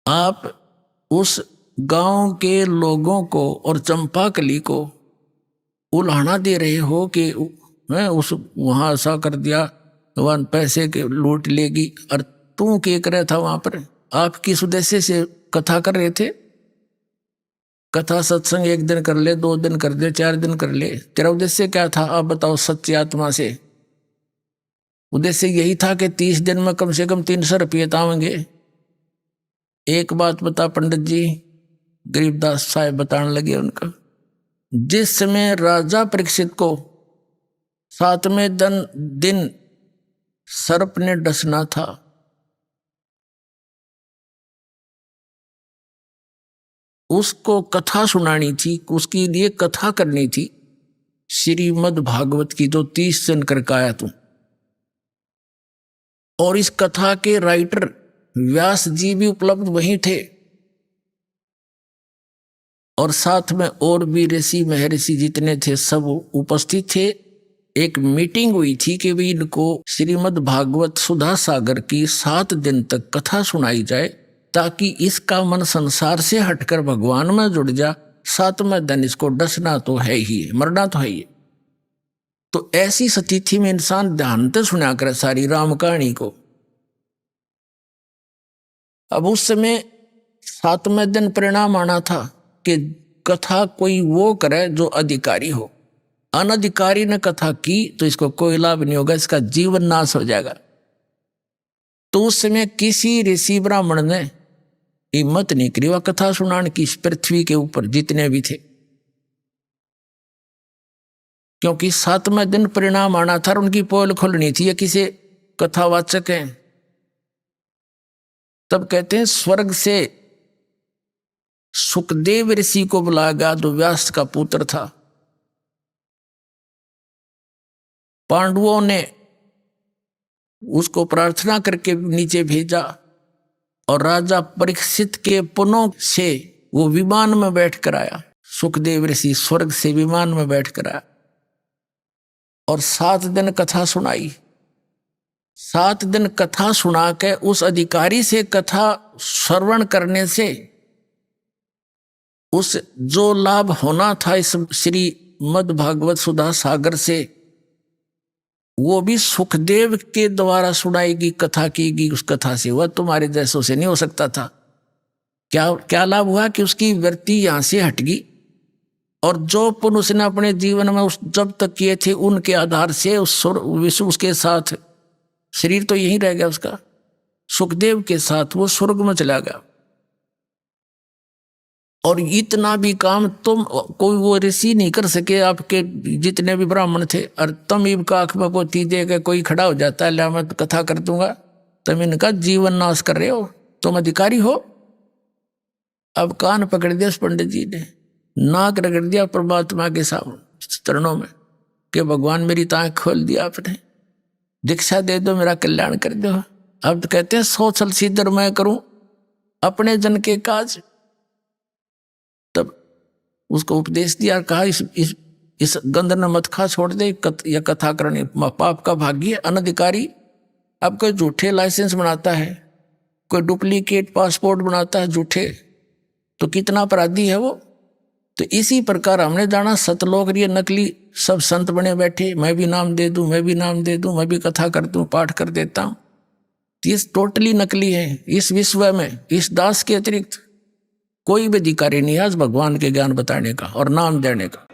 आप उस गांव के लोगों को और चंपाकली को उल्हाना दे रहे हो कि मैं उस वहां ऐसा कर दिया, वहां पैसे के लूट लेगी, और तू क्या कर रहा था वहां पर, आप किस उद्देश्य से कथा कर रहे थे। कथा सत्संग 1 दिन कर ले, 2 दिन कर ले, 4 दिन कर ले, तेरा उद्देश्य क्या था आप बताओ सच्ची आत्मा से। उद्देश्य यही था कि 30 दिन में कम से कम 300 रुपये तावेंगे। एक बात बता पंडित जी, गरीबदास साहब बताने लगे उनका, जिस समय राजा परीक्षित को 7वें दिन सर्प ने डसना था, उसको कथा सुनानी थी, उसके लिए कथा करनी थी श्रीमद् भागवत की, जो 30 दिन करके आया तू। और इस कथा के राइटर व्यास जी भी उपलब्ध वहीं थे, और साथ में और भी ऋषि महर्षि जितने थे सब उपस्थित थे। एक मीटिंग हुई थी कि भी इनको श्रीमद् भागवत सुधा सागर की 7 दिन तक कथा सुनाई जाए, ताकि इसका मन संसार से हटकर भगवान में जुड़ जा। 7वें दिन इसको डसना तो है ही, मरना तो है ही। तो ऐसी स्थिति में इंसान ध्यान से सुना करे सारी राम कहानी को। अब उस समय 7वें दिन परिणाम आना था कि कथा कोई वो करे जो अधिकारी हो। अनधिकारी ने कथा की तो इसको कोई लाभ नहीं होगा, इसका जीवन नाश हो जाएगा। तो उस समय किसी ऋषि ब्राह्मण ने हिम्मत नहीं करी वह कथा सुनाने की, इस पृथ्वी के ऊपर जितने भी थे, क्योंकि 7वें दिन परिणाम आना था, उनकी पोल खोलनी थी। ये किसी कथावाचक हैं। तब कहते हैं स्वर्ग से सुखदेव ऋषि को बुलाया गया, जो व्यास का पुत्र था। पांडवों ने उसको प्रार्थना करके नीचे भेजा, और राजा परीक्षित के पुनों से वो विमान में बैठ कर आया। सुखदेव ऋषि स्वर्ग से विमान में बैठ कर आया और 7 दिन कथा सुनाई। 7 दिन कथा सुना के उस अधिकारी से कथा श्रवण करने से उस जो लाभ होना था इस श्रीमद् भागवत सुधा सागर से, वो भी सुखदेव के द्वारा सुनाएगी, कथा कीगी उस कथा से। वह तुम्हारे जैसों से नहीं हो सकता था। क्या लाभ हुआ कि उसकी वृत्ति यहां से हट गई, और जो पुण्य उसने अपने जीवन में उस जब तक किए थे उनके आधार से उस विश्व उसके साथ, शरीर तो यहीं रह गया उसका, सुखदेव के साथ वो स्वर्ग में चला गया। और इतना भी काम तुम कोई वो ऋषि नहीं कर सके, आपके जितने भी ब्राह्मण थे। और तुम इब का आंख में पोती दे के कोई खड़ा हो जाता है, मैं कथा कर दूंगा, तुम इनका जीवन नाश कर रहे हो, तुम अधिकारी हो। अब कान पकड़ दिया उस पंडित जी ने, नाक रगड़ दिया परमात्मा के सामने चरणों में कि भगवान मेरी आंख खोल दिया आपने, दीक्षा दे दो, मेरा कल्याण कर दो। अब तो कहते हैं 100 छल सीधर मैं करूं अपने जन के काज। तब उसको उपदेश दिया, कहा इस गंध न मत खा, छोड़ दे, यह कथा करनी पाप का भागी है, अनधिकारी। अब कोई झूठे लाइसेंस बनाता है, कोई डुप्लीकेट पासपोर्ट बनाता है झूठे, तो कितना अपराधी है वो। तो इसी प्रकार हमने जाना सतलोक ये नकली सब संत बने बैठे, मैं भी नाम दे दूं, मैं भी नाम दे दूं, मैं भी कथा कर दूं, पाठ कर देता हूं। ये टोटली नकली है। इस विश्व में इस दास के अतिरिक्त कोई भी अधिकारी नहीं आज भगवान के ज्ञान बताने का और नाम देने का।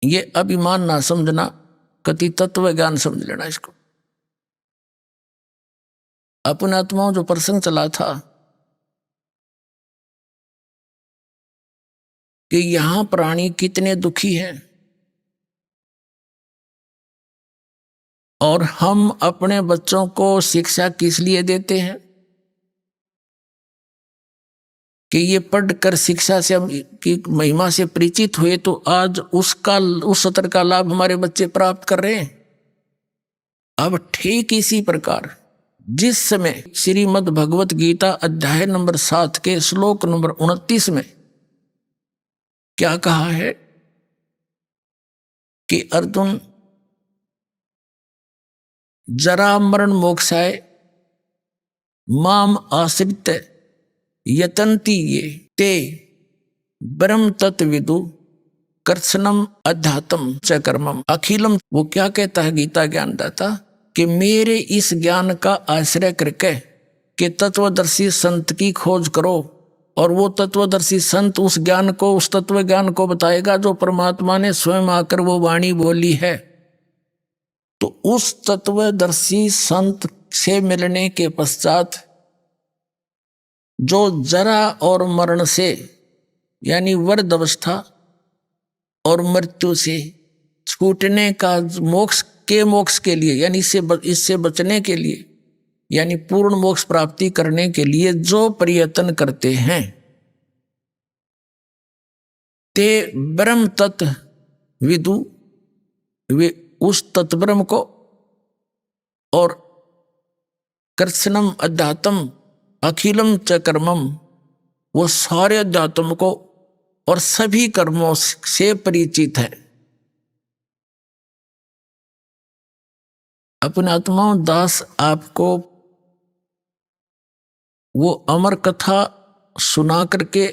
ये अभिमान ना समझना, कति तत्व ज्ञान समझ लेना इसको। अपने आत्माओं जो प्रसंग चला था कि यहां प्राणी कितने दुखी हैं और हम अपने बच्चों को शिक्षा किस लिए देते हैं कि ये पढ़कर शिक्षा से हम की महिमा से परिचित हुए, तो आज उस सत्र का लाभ हमारे बच्चे प्राप्त कर रहे हैं। अब ठीक इसी प्रकार जिस समय श्रीमद् भगवत गीता अध्याय नंबर 7 के श्लोक नंबर 29 में क्या कहा है कि अर्जुन जरा मरण मोक्षाय माम आश्रित यतन्ति ये ते ब्रह्म तत्विदु कर्षणम अध्यात्म च कर्मम अखिलम। वो क्या कहता है गीता ज्ञानदाता कि मेरे इस ज्ञान का आश्रय करके कि तत्वदर्शी संत की खोज करो, और वो तत्वदर्शी संत उस ज्ञान को, उस तत्व ज्ञान को बताएगा जो परमात्मा ने स्वयं आकर वो वाणी बोली है। तो उस तत्वदर्शी संत से मिलने के पश्चात जो जरा और मरण से यानी वृद्ध अवस्था और मृत्यु से छूटने का मोक्ष के लिए यानी इससे बचने के लिए यानी पूर्ण मोक्ष प्राप्ति करने के लिए जो प्रयत्न करते हैं, ते ब्रह्म तत्व विदु, वे उस तत्ब्रह्म को और कृष्णम अध्यात्म अखिलम च कर्मम, वो सारे अध्यात्म को और सभी कर्मों से परिचित है। अपने आत्माओं दास आपको वो अमर कथा सुना करके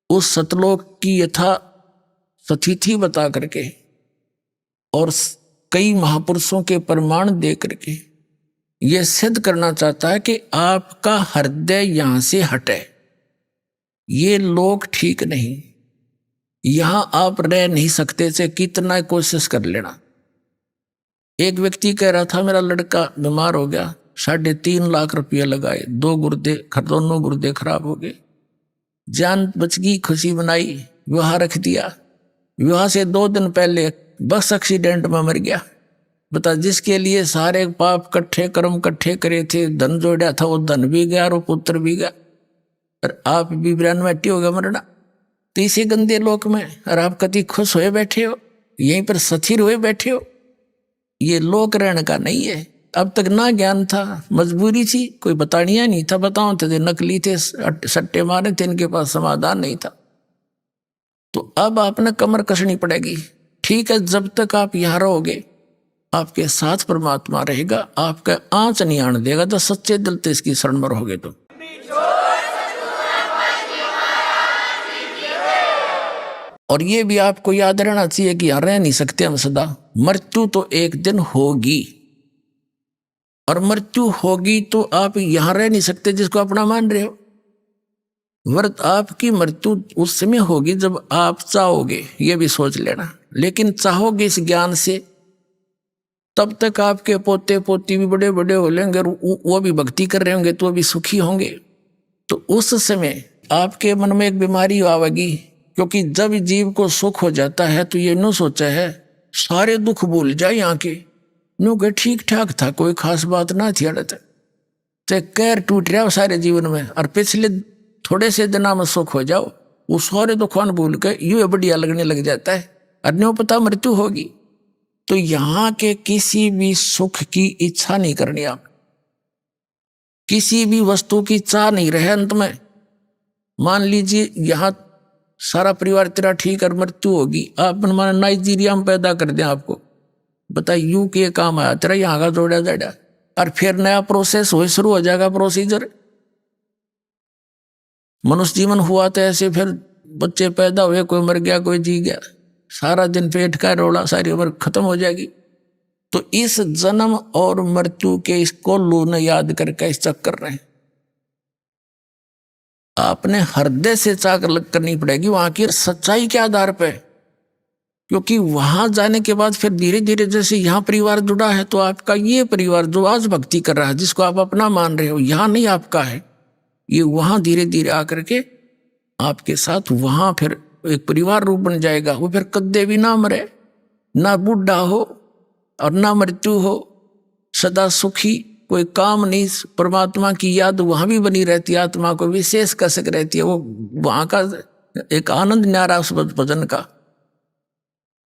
उस सतलोक की यथा सतिथि बता करके और कई महापुरुषों के प्रमाण दे करके यह सिद्ध करना चाहता है कि आपका हृदय यहां से हटे। ये लोग ठीक नहीं, यहां आप रह नहीं सकते से कितना कोशिश कर लेना। एक व्यक्ति कह रहा था मेरा लड़का बीमार हो गया, 3.5 लाख रुपया लगाए, दोनों गुर्दे खराब हो गए, जान बच गई, खुशी बनाई, विवाह रख दिया। विवाह से 2 दिन पहले बस एक्सीडेंट में मर गया। बता, जिसके लिए सारे पाप कट्ठे कर्म कट्ठे करे थे, धन जोड़ा था, वो धन भी गया और पुत्र भी गया, और आप भी 92 हो गया मरना। तो इसी गंदे लोक में और आप कति खुश हुए बैठे हो, यहीं पर स्थिर हुए बैठे हो। ये लोक रहने का नहीं है। अब तक ना ज्ञान था, मजबूरी थी, कोई बतानिया नहीं था, बताओ थे नकली थे, सट्टे मारे थे, इनके पास समाधान नहीं था। तो अब आपने कमर कसनी पड़ेगी। ठीक है, जब तक आप यहाँ रहोगे आपके साथ परमात्मा रहेगा, आपका आंच नहीं आने देगा, तो सच्चे दिल से इसकी शरण में रहोगे। तो और ये भी आपको याद रहना चाहिए कि यहाँ रह नहीं सकते हम सदा, मृत्यु तो एक दिन होगी, और मृत्यु होगी तो आप यहाँ रह नहीं सकते जिसको अपना मान रहे हो। आपकी मृत्यु उस समय होगी जब आप चाहोगे, ये भी सोच लेना। लेकिन चाहोगे इस ज्ञान से तब तक आपके पोते पोती भी बड़े बड़े हो लेंगे, वो भी भक्ति कर रहे होंगे, तो वो भी सुखी होंगे। तो उस समय आपके मन में एक बीमारी आवेगी, क्योंकि जब जीव को सुख हो जाता है तो ये न सोचा है सारे दुख भूल जाए यहाँ के, नो के ठीक ठाक था, कोई खास बात ना थी अड़त, चाहे कैर टूट रहा हो सारे जीवन में, और पिछले थोड़े से दिना में सुख हो जाओ, वो सारे दुखान भूल के यूं बढ़िया लगने लग जाता है, और न्यों पता मृत्यु होगी। तो यहाँ के किसी भी सुख की इच्छा नहीं करनी, आप किसी भी वस्तु की चाह नहीं रहे अंत में। मान लीजिए यहाँ सारा परिवार तेरा ठीक और मृत्यु होगी, आप मान नाइजीरिया में पैदा कर दें आपको, बताइए यू के काम आया तेरा, यहाँ का जोड़ा जाड़ा, और फिर नया प्रोसेस हो शुरू हो जाएगा प्रोसीजर। मनुष्य जीवन हुआ तो ऐसे, फिर बच्चे पैदा हुए, कोई मर गया कोई जी गया, सारा दिन पेट का रोला, सारी उम्र खत्म हो जाएगी। तो इस जन्म और मृत्यु के इसको लोग याद करके इस चक्कर रहे, आपने हृदय से चाक करनी पड़ेगी वहां की सच्चाई के आधार पे, क्योंकि वहां जाने के बाद फिर धीरे धीरे जैसे यहाँ परिवार जुड़ा है, तो आपका ये परिवार जो आज भक्ति कर रहा है, जिसको आप अपना मान रहे हो, यहाँ नहीं आपका है, ये वहां धीरे धीरे आकर के आपके साथ वहां फिर एक परिवार रूप बन जाएगा। वो फिर कद्दे भी ना मरे, ना बूढ़ा हो और ना मृत्यु हो, सदा सुखी, कोई काम नहीं, परमात्मा की याद वहां भी बनी रहती है, आत्मा को विशेष कसक रहती है, वो वहां का एक आनंद न्यारा उस भजन का।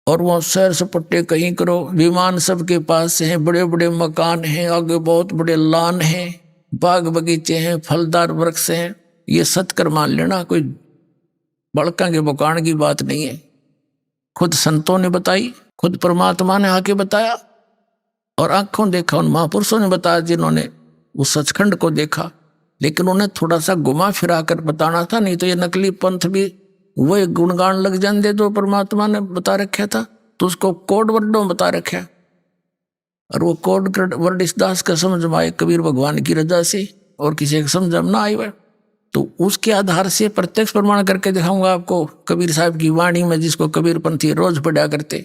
और वो सैर सपट्टे कहीं करो, विमान सबके पास हैं, बड़े बड़े मकान हैं, आगे बहुत बड़े लान हैं, बाग बगीचे हैं, फलदार वृक्ष हैं, ये सत्कर मान लेना, कोई बड़का के बुकान की बात नहीं है। खुद संतों ने बताई, खुद परमात्मा ने आके बताया, और आंखों देखा उन महापुरुषों ने बताया जिन्होंने उस सचखंड को देखा। लेकिन उन्हें थोड़ा सा घुमा फिरा कर बताना था, नहीं तो ये नकली पंथ भी वही गुणगान लग जाते जो परमात्मा ने बता रखा था, तो उसको कोड वर्डों में बता रखा, और वो कोड वर्ड इस दास का समझ में आए कबीर भगवान की रजा से, और किसी का समझ में ना आए वह, तो उसके आधार से प्रत्यक्ष प्रमाण करके दिखाऊंगा आपको कबीर साहब की वाणी में, जिसको कबीर पंथी रोज पढ़ा करते।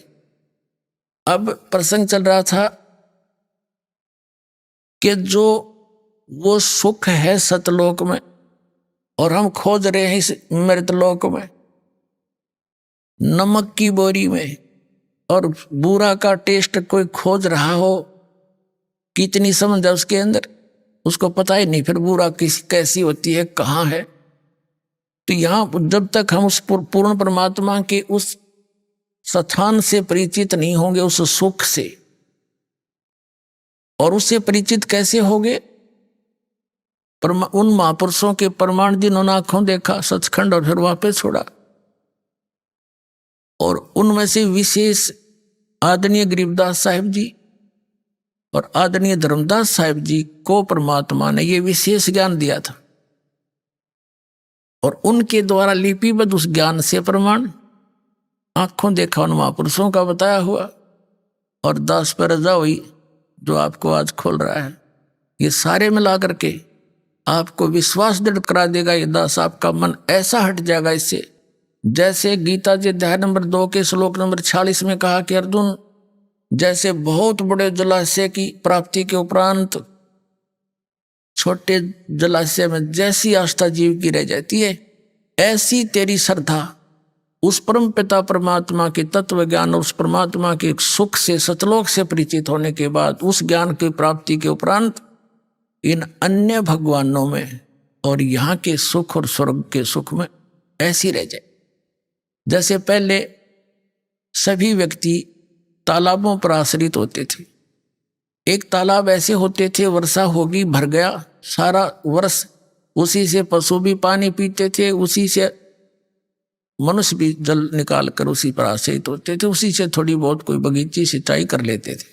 अब प्रसंग चल रहा था कि जो वो सुख है सतलोक में, और हम खोज रहे हैं इस मृतलोक में, नमक की बोरी में, और बुरा का टेस्ट कोई खोज रहा हो, कितनी समझ है उसके अंदर, उसको पता ही नहीं फिर बुरा कैसी होती है, कहाँ है। तो यहाँ जब तक हम उस पूर्ण परमात्मा के उस स्थान से परिचित नहीं होंगे, उस सुख से, और उससे परिचित कैसे होंगे, उन महापुरुषों के प्रमाण जिन्होंने आंखों देखा सचखंड और फिर वापस छोड़ा, और उनमें से विशेष आदरणीय गरीबदास साहिब जी और आदरणीय धर्मदास साहिब जी को परमात्मा ने ये विशेष ज्ञान दिया था, और उनके द्वारा लिपिबद्ध उस ज्ञान से प्रमाण आंखों देखा उन महापुरुषों का बताया हुआ, और दास पर रजा हुई जो आपको आज खोल रहा है, ये सारे मिला करके आपको विश्वास दृढ़ करा देगा। ये दास आपका मन ऐसा हट जाएगा इससे, जैसे गीता जी अध्याय नंबर 2 के श्लोक नंबर 46 में कहा कि अर्जुन, जैसे बहुत बड़े जलाशय की प्राप्ति के उपरांत छोटे जलाशय में जैसी आस्था जीव की रह जाती है, ऐसी तेरी श्रद्धा उस परम पिता परमात्मा के तत्व ज्ञान और उस परमात्मा के सुख से सतलोक से परिचित होने के बाद, उस ज्ञान की प्राप्ति के उपरांत इन अन्य भगवानों में और यहाँ के सुख और स्वर्ग के सुख में ऐसी रह जाए। जैसे पहले सभी व्यक्ति तालाबों पर आश्रित होते थे, एक तालाब ऐसे होते थे, वर्षा होगी भर गया, सारा वर्ष उसी से पशु भी पानी पीते थे, उसी से मनुष्य भी जल निकाल कर उसी पर आश्रित होते थे, उसी से थोड़ी बहुत कोई बगीची सिंचाई कर लेते थे।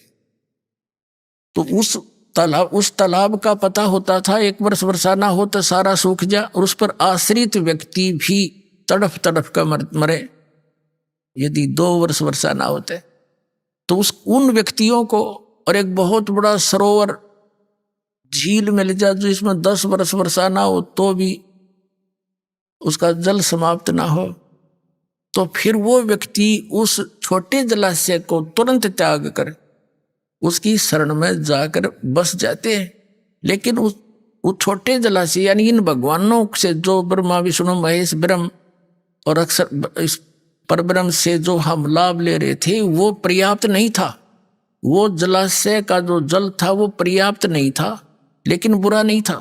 तो उस तालाब का पता होता था, एक वर्ष वर्षा ना हो तो सारा सूख जा, और उस पर आश्रित व्यक्ति भी तड़फ तड़फ कर मरे यदि 2 वर्ष वर्षा ना होते। तो उन व्यक्तियों को, और एक बहुत बड़ा सरोवर झील मिल जाए जो इसमें 10 वर्ष वर्षा ना हो तो भी उसका जल समाप्त ना हो, तो फिर वो व्यक्ति उस छोटे जलाशय को तुरंत त्याग कर उसकी शरण में जाकर बस जाते हैं। लेकिन उस छोटे जलाशय यानी इन भगवानों से जो ब्रह्मा विष्णु महेश ब्रह्म और अक्षर इस परब्रह्म से जो हम लाभ ले रहे थे वो पर्याप्त नहीं था। वो जलाशय का जो जल था वो पर्याप्त नहीं था, लेकिन बुरा नहीं था।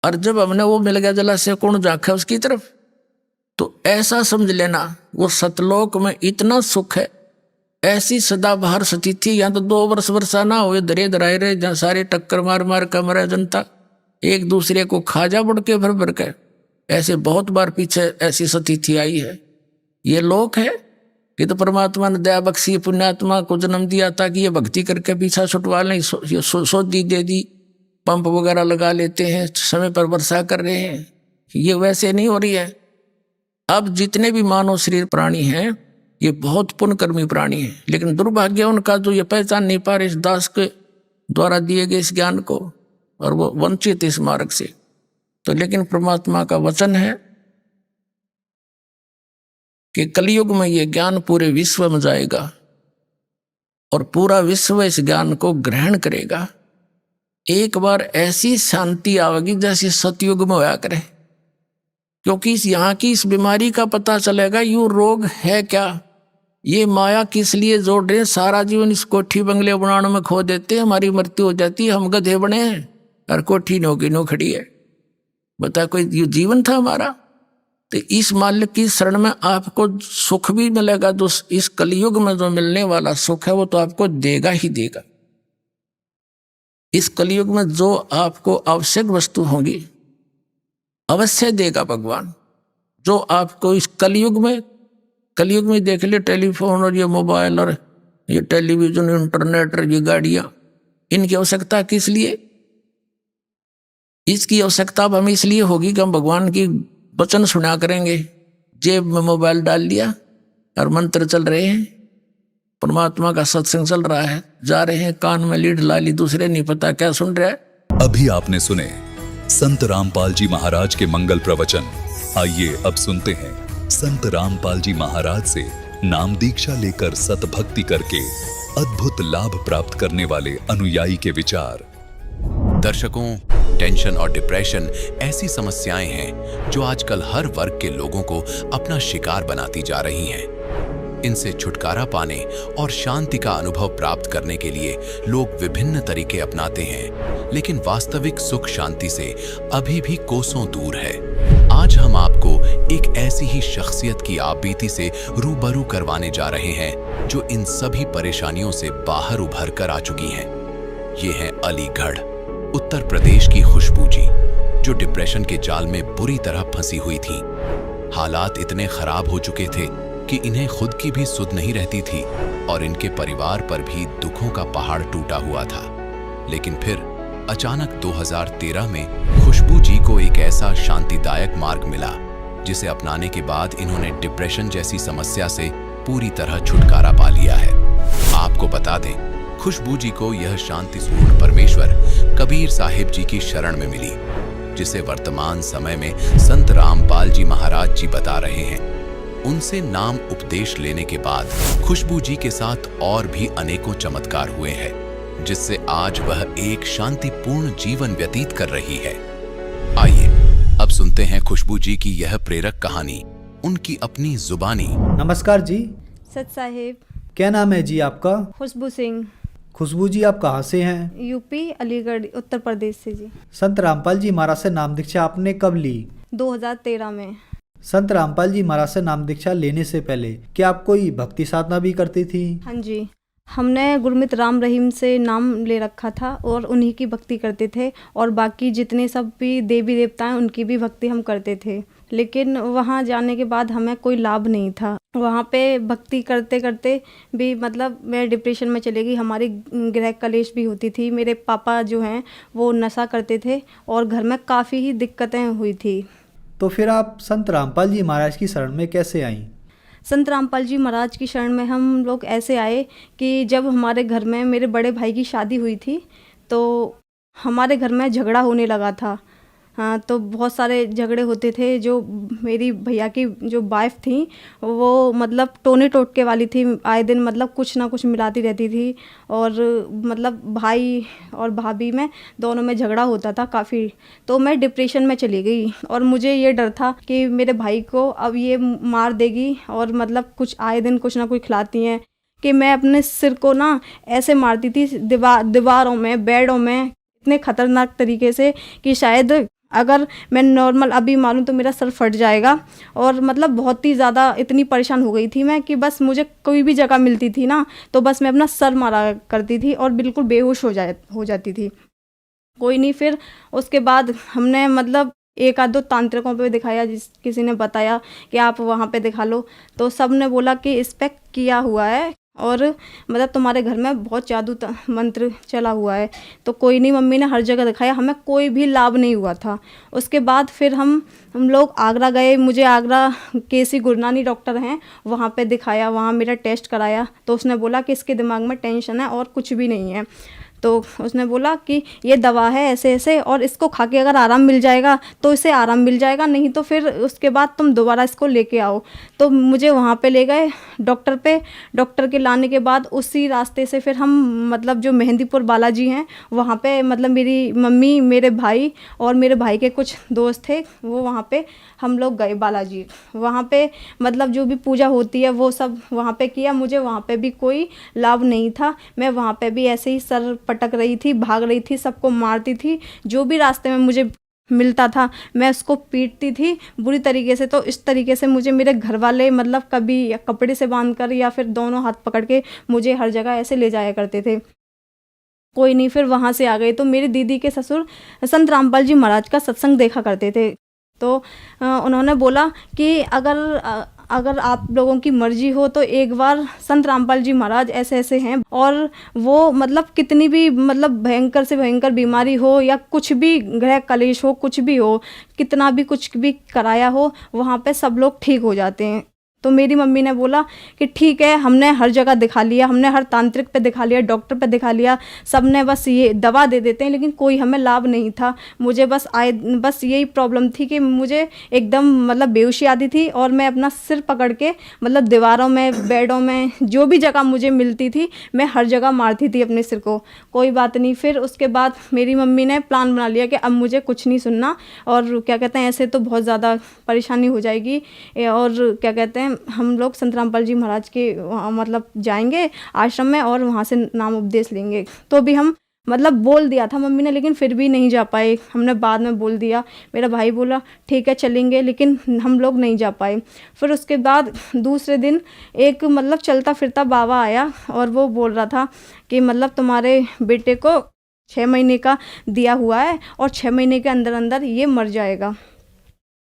और जब हमने वो मिल गया जलाशय, कौन झांका उसकी तरफ? तो ऐसा समझ लेना वो सतलोक में इतना सुख है, ऐसी सदाबहार स्थिति। यहाँ तो 2 वर्ष वर्षा ना हुए धरे धराए रहे, जहाँ सारे टक्कर मार मार कर मरे, जनता एक दूसरे को खाजा बढ़ के भर भर के। ऐसे बहुत बार पीछे ऐसी स्थिति आई है। ये लोक है कि तो परमात्मा ने दया बख्शी, पुण्यात्मा को जन्म दिया ताकि ये भक्ति करके पीछा छुटवा लें। सोधी दे दी, पंप वगैरह लगा लेते हैं, समय पर वर्षा कर रहे हैं। ये वैसे नहीं हो रही है। अब जितने भी मानव शरीर प्राणी हैं ये बहुत पुण्यकर्मी प्राणी हैं, लेकिन दुर्भाग्य उनका जो ये पहचान नहीं पा रहे इस दास के द्वारा दिए गए इस ज्ञान को, और वो वंचित इस मार्ग से। तो लेकिन परमात्मा का वचन है कि कलयुग में ये ज्ञान पूरे विश्व में जाएगा और पूरा विश्व इस ज्ञान को ग्रहण करेगा। एक बार ऐसी शांति आवेगी जैसे सतयुग में होया करे, क्योंकि यहाँ की इस बीमारी का पता चलेगा यू रोग है क्या, ये माया किस लिए जोड़ रहे हैं। सारा जीवन इस कोठी बंगले बनाने में खो देते हैं, हमारी मृत्यु हो जाती है, हम गधे बने हैं और कोठी नो खड़ी है। बता कोई जीवन था हमारा? तो इस मालिक की शरण में आपको सुख भी मिलेगा। जो इस कलयुग में जो मिलने वाला सुख है वो तो आपको देगा ही देगा। इस कलयुग में जो आपको आवश्यक वस्तु होंगी अवश्य देगा भगवान। जो आपको इस कलयुग में देख ले, टेलीफोन और ये मोबाइल और ये टेलीविजन, इंटरनेट और ये गाड़ियां, इनकी आवश्यकता किस लिए? इसकी आवश्यकता अब हमें इसलिए होगी कि हम भगवान की वचन सुना करेंगे। जेब में मोबाइल डाल लिया और मंत्र चल रहे हैं, परमात्मा का सत्संग चल रहा है, जा रहे हैं कान में लीड ला ली, दूसरे नहीं पता क्या सुन रहा है। अभी आपने सुने संत रामपाल जी महाराज के मंगल प्रवचन। आइए अब सुनते हैं संत रामपाल जी महाराज से नाम दीक्षा लेकर सतभक्ति करके अद्भुत लाभ प्राप्त करने वाले अनुयायी के विचार। दर्शकों, टेंशन और डिप्रेशन ऐसी समस्याएं हैं जो आजकल हर वर्ग के लोगों को अपना शिकार बनाती जा रही हैं। इनसे छुटकारा पाने और शांति का अनुभव प्राप्त करने के लिए लोग विभिन्न तरीके अपनाते हैं, लेकिन वास्तविक सुख शांति से अभी भी कोसों दूर है। आज हम आपको एक ऐसी ही शख्सियत की आपबीती से रूबरू करवाने जा रहे हैं जो इन सभी परेशानियों से बाहर उभर कर आ चुकी हैं। ये हैं अलीगढ़, उत्तर प्रदेश की खुशबू जी, जो डिप्रेशन के जाल में बुरी तरह फंसी हुई थी। हालात इतने खराब हो चुके थे कि इन्हें खुद की भी सुध नहीं रहती थी और इनके परिवार पर भी दुखों का पहाड़ टूटा हुआ था। लेकिन फिर अचानक 2013 में खुशबू जी को एक ऐसा शांतिदायक मार्ग मिला जिसे अपनाने के बाद इन्होंने डिप्रेशन जैसी समस्या से पूरी तरह छुटकारा पा लिया है। आपको बता दें, खुशबू जी को यह शांति स्वरूप परमेश्वर कबीर साहिब जी की शरण में मिली, जिसे वर्तमान समय में संत रामपाल जी महाराज जी बता रहे हैं। उनसे नाम उपदेश लेने के बाद खुशबू जी के साथ और भी अनेकों चमत्कार हुए हैं, जिससे आज वह एक शांतिपूर्ण जीवन व्यतीत कर रही है। आइए अब सुनते हैं खुशबू जी की यह प्रेरक कहानी, उनकी अपनी जुबानी। नमस्कार जी। सत साहिब। क्या नाम है जी आपका? खुशबू सिंह। खुशबू जी आप कहाँ से हैं? यूपी, अलीगढ़, उत्तर प्रदेश से जी। संत रामपाल जी महाराज से नाम दीक्षा आपने कब ली? 2013 में। संत रामपाल जी महाराज से नाम दीक्षा लेने से पहले क्या आप कोई भक्ति साधना भी करती थी? हाँ जी, हमने गुरमित राम रहीम से नाम ले रखा था और उन्हीं की भक्ति करते थे, और बाकी जितने सब भी देवी देवता हैं उनकी भी भक्ति हम करते थे। लेकिन वहाँ जाने के बाद हमें कोई लाभ नहीं था। वहाँ पे भक्ति करते करते भी मतलब मैं डिप्रेशन में चली गई। हमारी गृह कलेश भी होती थी। मेरे पापा जो हैं वो नशा करते थे और घर में काफ़ी ही दिक्कतें हुई थी। तो फिर आप संत रामपाल जी महाराज की शरण में कैसे आईं? संत रामपाल जी महाराज की शरण में हम लोग ऐसे आए कि जब हमारे घर में मेरे बड़े भाई की शादी हुई थी तो हमारे घर में झगड़ा होने लगा था। हाँ, तो बहुत सारे झगड़े होते थे। जो मेरी भैया की जो वाइफ थी वो मतलब टोने टोटके वाली थी, आए दिन मतलब कुछ ना कुछ मिलाती रहती थी। और मतलब भाई और भाभी में दोनों में झगड़ा होता था काफ़ी। तो मैं डिप्रेशन में चली गई और मुझे ये डर था कि मेरे भाई को अब ये मार देगी और मतलब कुछ आए दिन कुछ ना कुछ खिलाती हैं, कि मैं अपने सिर को ना ऐसे मारती थी दीवारों में, बेडों में, इतने खतरनाक तरीके से कि शायद अगर मैं नॉर्मल अभी मारूं तो मेरा सर फट जाएगा। और मतलब बहुत ही ज़्यादा इतनी परेशान हो गई थी मैं कि बस मुझे कोई भी जगह मिलती थी ना तो बस मैं अपना सर मारा करती थी और बिल्कुल बेहोश हो जाती थी। कोई नहीं, फिर उसके बाद हमने मतलब एक आध दो तांत्रिकों पे दिखाया, किसी ने बताया कि आप वहाँ पे दिखा लो, तो सब ने बोला कि इस पे किया हुआ है और मतलब तुम्हारे घर में बहुत जादू मंत्र चला हुआ है। तो कोई नहीं, मम्मी ने हर जगह दिखाया, हमें कोई भी लाभ नहीं हुआ था। उसके बाद फिर हम लोग आगरा गए। मुझे आगरा केसी गुरनानी डॉक्टर हैं, वहाँ पे दिखाया, वहाँ मेरा टेस्ट कराया। तो उसने बोला कि इसके दिमाग में टेंशन है और कुछ भी नहीं है। तो उसने बोला कि ये दवा है ऐसे ऐसे और इसको खा के अगर आराम मिल जाएगा तो इसे आराम मिल जाएगा, नहीं तो फिर उसके बाद तुम दोबारा इसको लेके आओ। तो मुझे वहाँ पे ले गए डॉक्टर पे। डॉक्टर के लाने के बाद उसी रास्ते से फिर हम मतलब जो मेहंदीपुर बालाजी हैं वहाँ पे मतलब मेरी मम्मी, मेरे भाई और मेरे भाई के कुछ दोस्त थे, वो वहाँ पे हम लोग गए बालाजी। वहाँ पे मतलब जो भी पूजा होती है वो सब वहाँ पे किया। मुझे वहाँ पे भी कोई लाभ नहीं था। मैं वहाँ पे भी ऐसे ही सर पटक रही थी, भाग रही थी, सबको मारती थी। जो भी रास्ते में मुझे मिलता था मैं उसको पीटती थी बुरी तरीके से। तो इस तरीके से मुझे मेरे घर वाले मतलब कभी कपड़े से बांध कर या फिर दोनों हाथ पकड़ के मुझे हर जगह ऐसे ले जाया करते थे। कोई नहीं, फिर वहाँ से आ गए। तो मेरी दीदी के ससुर संत रामपाल जी महाराज का सत्संग देखा करते थे। तो उन्होंने बोला कि अगर आप लोगों की मर्जी हो तो एक बार संत रामपाल जी महाराज ऐसे ऐसे हैं और वो मतलब कितनी भी मतलब भयंकर से भयंकर बीमारी हो या कुछ भी ग्रह कलेश हो, कुछ भी हो, कितना भी कुछ भी कराया हो, वहाँ पे सब लोग ठीक हो जाते हैं। तो मेरी मम्मी ने बोला कि ठीक है, हमने हर जगह दिखा लिया, हमने हर तांत्रिक पे दिखा लिया, डॉक्टर पे दिखा लिया, सब ने बस ये दवा दे देते हैं लेकिन कोई हमें लाभ नहीं था। मुझे बस यही प्रॉब्लम थी कि मुझे एकदम मतलब बेहोशी आती थी और मैं अपना सिर पकड़ के मतलब दीवारों में, बेडों में, जो भी जगह मुझे मिलती थी मैं हर जगह मारती थी अपने सिर को। कोई बात नहीं, फिर उसके बाद मेरी मम्मी ने प्लान बना लिया कि अब मुझे कुछ नहीं सुनना और क्या कहते हैं ऐसे तो बहुत ज़्यादा परेशानी हो जाएगी और क्या कहते हैं हम लोग संत रामपाल जी महाराज के मतलब जाएंगे आश्रम में और वहाँ से नाम उपदेश लेंगे। तो भी हम मतलब बोल दिया था मम्मी ने, लेकिन फिर भी नहीं जा पाए। हमने बाद में बोल दिया, मेरा भाई बोला ठीक है चलेंगे, लेकिन हम लोग नहीं जा पाए। फिर उसके बाद दूसरे दिन एक मतलब चलता फिरता बाबा आया और वो बोल रहा था कि मतलब तुम्हारे बेटे को 6 महीने का दिया हुआ है और 6 महीने के अंदर अंदर ये मर जाएगा।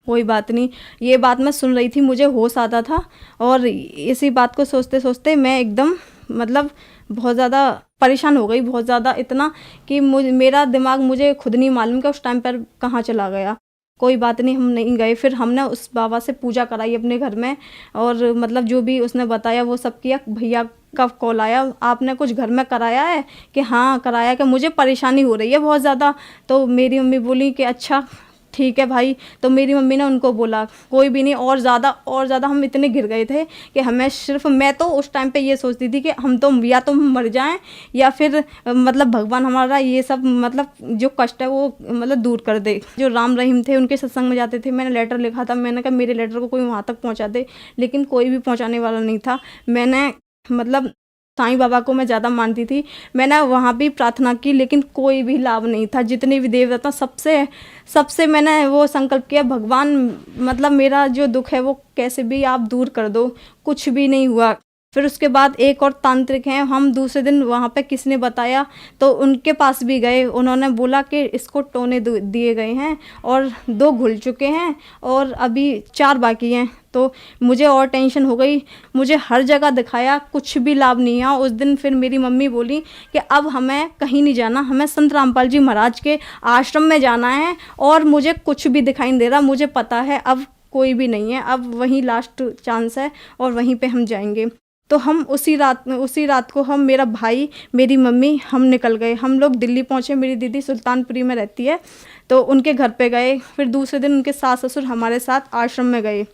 कोई बात नहीं, ये बात मैं सुन रही थी, मुझे होश आता था और इसी बात को सोचते सोचते मैं एकदम मतलब बहुत ज़्यादा परेशान हो गई, बहुत ज़्यादा, इतना कि मेरा दिमाग मुझे खुद नहीं मालूम कि उस टाइम पर कहाँ चला गया। कोई बात नहीं, हम नहीं गए। फिर हमने उस बाबा से पूजा कराई अपने घर में और मतलब जो भी उसने बताया वो सब किया। भैया का कॉल आया, आपने कुछ घर में कराया है? कि हाँ कराया, कि मुझे परेशानी हो रही है बहुत ज़्यादा। तो मेरी मम्मी बोली कि अच्छा ठीक है भाई। तो मेरी मम्मी ने उनको बोला कोई भी नहीं, और ज़्यादा हम इतने गिर गए थे कि हमें सिर्फ, मैं तो उस टाइम पे ये सोचती थी कि हम तो या तो मर जाएं या फिर मतलब भगवान हमारा ये सब मतलब जो कष्ट है वो मतलब दूर कर दे। जो राम रहीम थे उनके सत्संग में जाते थे, मैंने लेटर लिखा था, मैंने कहा मेरे लेटर को कोई वहाँ तक पहुँचा दे, लेकिन कोई भी पहुँचाने वाला नहीं था। मैंने मतलब साईं बाबा को मैं ज़्यादा मानती थी, मैंने वहाँ भी प्रार्थना की लेकिन कोई भी लाभ नहीं था। जितने भी देवता सबसे मैंने वो संकल्प किया, भगवान मतलब मेरा जो दुख है वो कैसे भी आप दूर कर दो, कुछ भी नहीं हुआ। फिर उसके बाद एक और तांत्रिक हैं, हम दूसरे दिन वहाँ पे किसने बताया तो उनके पास भी गए। उन्होंने बोला कि इसको टोने दिए गए हैं और 2 घुल चुके हैं और अभी 4 बाकी हैं। तो मुझे और टेंशन हो गई, मुझे हर जगह दिखाया, कुछ भी लाभ नहीं हुआ। उस दिन फिर मेरी मम्मी बोली कि अब हमें कहीं नहीं जाना, हमें संत रामपाल जी महाराज के आश्रम में जाना है और मुझे कुछ भी दिखाई नहीं दे रहा, मुझे पता है अब कोई भी नहीं है, अब वहीं लास्ट चांस है और वहीं पे हम जाएंगे। तो हम उसी रात को हम, मेरा भाई, मेरी मम्मी, हम निकल गए। हम लोग दिल्ली पहुँचे। मेरी दीदी सुल्तानपुरी में रहती है, तो उनके घर पे गए। फिर दूसरे दिन उनके सास ससुर हमारे साथ आश्रम में गए।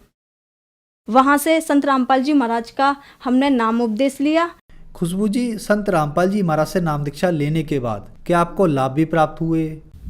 वहाँ से संत रामपाल जी महाराज का हमने नाम उपदेश लिया। खुशबू जी, संत रामपाल जी महाराज से नाम दीक्षा लेने के बाद क्या आपको लाभ भी प्राप्त हुए?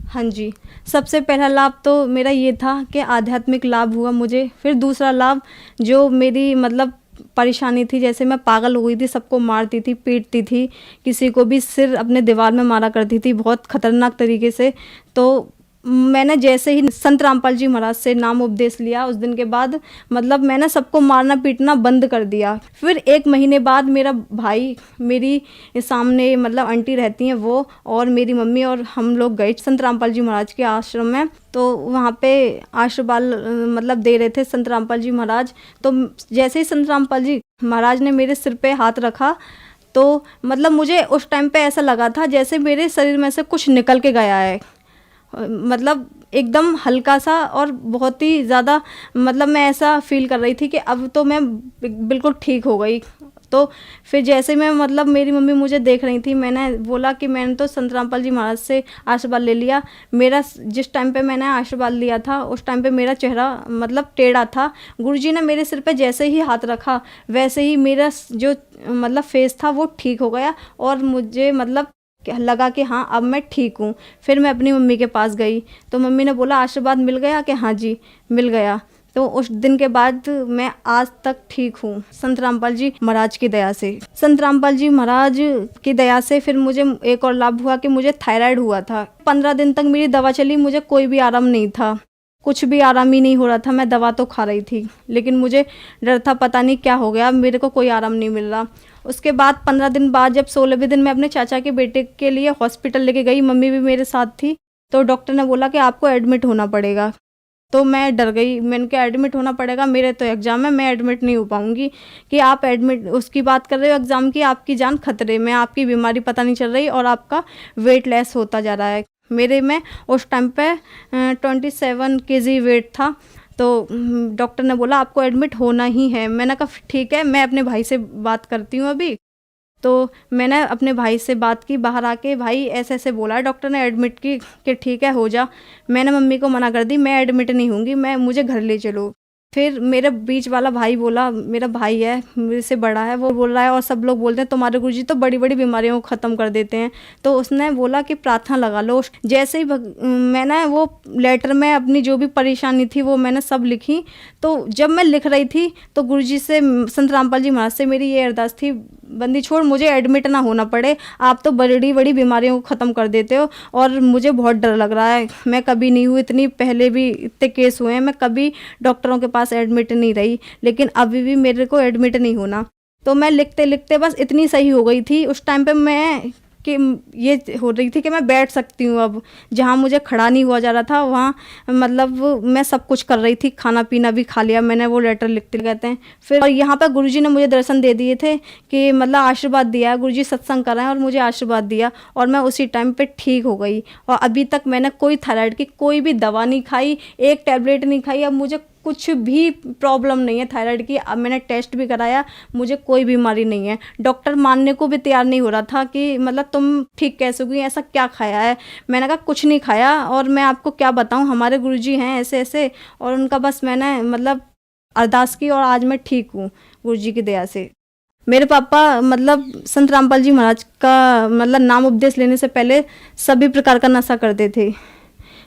हाँ जी, सबसे पहला लाभ तो मेरा ये था कि आध्यात्मिक लाभ हुआ मुझे। फिर दूसरा लाभ, जो मेरी मतलब परेशानी थी, जैसे मैं पागल हो गई थी, सबको मारती थी, पीटती थी, किसी को भी सिर अपने दीवार में मारा करती थी बहुत खतरनाक तरीके से। तो मैंने जैसे ही संत रामपाल जी महाराज से नाम उपदेश लिया, उस दिन के बाद मतलब मैंने सबको मारना पीटना बंद कर दिया। फिर 1 महीने बाद मेरा भाई, मेरी सामने मतलब आंटी रहती हैं वो, और मेरी मम्मी और हम लोग गए संत रामपाल जी महाराज के आश्रम में। तो वहाँ पे आशीर्वाद मतलब दे रहे थे संत रामपाल जी महाराज। तो जैसे ही संत रामपाल जी महाराज ने मेरे सिर पे हाथ रखा, तो मतलब मुझे उस टाइम पे ऐसा लगा था जैसे मेरे शरीर में से कुछ निकल के गया है। मतलब एकदम हल्का सा और बहुत ही ज़्यादा, मतलब मैं ऐसा फील कर रही थी कि अब तो मैं बिल्कुल ठीक हो गई। तो फिर जैसे मैं मतलब मेरी मम्मी मुझे देख रही थी, मैंने बोला कि मैंने तो संत रामपाल जी महाराज से आशीर्वाद ले लिया। मेरा जिस टाइम पे मैंने आशीर्वाद लिया था, उस टाइम पे मेरा चेहरा मतलब टेढ़ा था। गुरुजी ने मेरे सिर पे जैसे ही हाथ रखा, वैसे ही मेरा जो मतलब फेस था वो ठीक हो गया, और मुझे मतलब लगा कि हाँ अब मैं ठीक हूँ। फिर मैं अपनी मम्मी के पास गई, तो मम्मी ने बोला आशीर्वाद मिल गया? कि हाँ जी मिल गया। तो उस दिन के बाद मैं आज तक ठीक हूँ संत रामपाल जी महाराज की दया से। संत रामपाल जी महाराज की दया से फिर मुझे एक और लाभ हुआ कि मुझे थायराइड हुआ था। 15 दिन तक मेरी दवा चली, मुझे कोई भी आराम नहीं था, कुछ भी आराम ही नहीं हो रहा था। मैं दवा तो खा रही थी, लेकिन मुझे डर था पता नहीं क्या हो गया, मेरे को कोई आराम नहीं मिल रहा। उसके बाद 15 दिन बाद, जब 16वें दिन मैं अपने चाचा के बेटे के लिए हॉस्पिटल लेके गई, मम्मी भी मेरे साथ थी, तो डॉक्टर ने बोला कि आपको एडमिट होना पड़ेगा। तो मैं डर गई, मैंने कहा एडमिट होना पड़ेगा, मेरे तो एग्ज़ाम है, मैं एडमिट नहीं हो पाऊँगी। कि आप एडमिट उसकी बात कर रहे हो एग्ज़ाम की, आपकी जान खतरे में, आपकी बीमारी पता नहीं चल रही और आपका वेट लेस होता जा रहा है। मेरे में उस टाइम पे 27 kg वेट था। तो डॉक्टर ने बोला आपको एडमिट होना ही है। मैंने कहा ठीक है, मैं अपने भाई से बात करती हूँ अभी। तो मैंने अपने भाई से बात की बाहर आके, भाई ऐसे ऐसे बोला है डॉक्टर ने एडमिट की, कि ठीक है हो जा। मैंने मम्मी को मना कर दी, मैं एडमिट नहीं होंगी, मुझे घर ले चलो। फिर मेरे बीच वाला भाई बोला, मेरा भाई है मेरे से बड़ा है, वो बोल रहा है और सब लोग बोलते हैं तुम्हारे गुरुजी तो बड़ी बड़ी बीमारियों को ख़त्म कर देते हैं। तो उसने बोला कि प्रार्थना लगा लो। जैसे ही मैंने वो लेटर में अपनी जो भी परेशानी थी वो मैंने सब लिखी। तो जब मैं लिख रही थी तो गुरुजी से, संत रामपाल जी महाराज से मेरी ये अरदास थी, बंदी छोड़, मुझे एडमिट ना होना पड़े, आप तो बड़ी बड़ी बीमारियों को ख़त्म कर देते हो और मुझे बहुत डर लग रहा है। मैं कभी नहीं हुई, इतनी पहले भी इतने केस हुए हैं, मैं कभी डॉक्टरों के पास एडमिट नहीं रही, लेकिन अभी भी मेरे को एडमिट नहीं होना। तो मैं लिखते लिखते बस इतनी सही हो गई थी उस टाइम पे मैं, कि ये हो रही थी कि मैं बैठ सकती हूँ अब। जहाँ मुझे खड़ा नहीं हुआ जा रहा था वहाँ मतलब मैं सब कुछ कर रही थी, खाना पीना भी खा लिया मैंने, वो लेटर लिखते कहते हैं। फिर और यहाँ पर गुरुजी ने मुझे दर्शन दे दिए थे कि मतलब आशीर्वाद दिया, गुरुजी सत्संग कराएं और मुझे आशीर्वाद दिया, और मैं उसी टाइम पे ठीक हो गई। और अभी तक मैंने कोई थायराइड की कोई भी दवा नहीं खाई, एक टैबलेट नहीं खाई, अब मुझे कुछ भी प्रॉब्लम नहीं है थायराइड की। अब मैंने टेस्ट भी कराया, मुझे कोई बीमारी नहीं है। डॉक्टर मानने को भी तैयार नहीं हो रहा था कि मतलब तुम ठीक कैसे हुई, ऐसा क्या खाया है। मैंने कहा कुछ नहीं खाया, और मैं आपको क्या बताऊं, हमारे गुरुजी हैं ऐसे ऐसे, और उनका बस मैंने मतलब अरदास की और आज मैं ठीक हूँ गुरुजी की दया से। मेरे पापा मतलब संत रामपाल जी महाराज का मतलब नाम उपदेश लेने से पहले सभी प्रकार का नशा करते थे,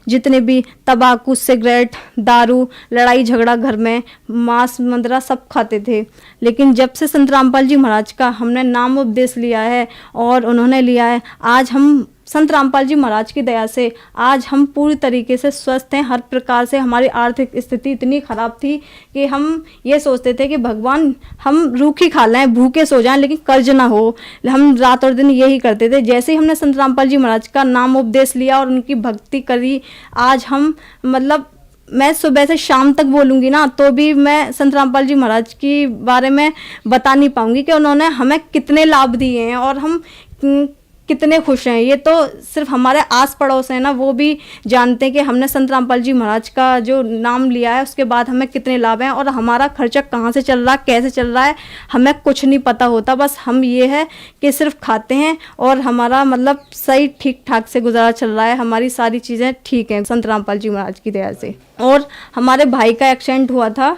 जितने भी तंबाकू, सिगरेट, दारू, लड़ाई झगड़ा घर में, मांस मंदरा सब खाते थे। लेकिन जब से संत रामपाल जी महाराज का हमने नाम उपदेश लिया है और उन्होंने लिया है, आज हम संत रामपाल जी महाराज की दया से आज हम पूरी तरीके से स्वस्थ हैं। हर प्रकार से हमारी आर्थिक स्थिति इतनी ख़राब थी कि हम ये सोचते थे कि भगवान हम रूखी खा लें, भूखे सो जाएं, लेकिन कर्ज ना हो। हम रात और दिन यही करते थे। जैसे ही हमने संत रामपाल जी महाराज का नाम उपदेश लिया और उनकी भक्ति करी, आज हम मतलब मैं सुबह से शाम तक बोलूँगी ना तो भी मैं संत रामपाल जी महाराज के बारे में बता नहीं पाऊँगी कि उन्होंने हमें कितने लाभ दिए हैं और हम कितने खुश हैं। ये तो सिर्फ हमारे आस पड़ोस हैं ना, वो भी जानते हैं कि हमने संत रामपाल जी महाराज का जो नाम लिया है उसके बाद हमें कितने लाभ हैं, और हमारा खर्चा कहाँ से चल रहा है, कैसे चल रहा है, हमें कुछ नहीं पता होता। बस हम ये है कि सिर्फ खाते हैं और हमारा मतलब सही ठीक ठाक से गुजारा चल रहा है, हमारी सारी चीज़ें ठीक हैं संत रामपाल जी महाराज की दया से। और हमारे भाई का एक्सीडेंट हुआ था,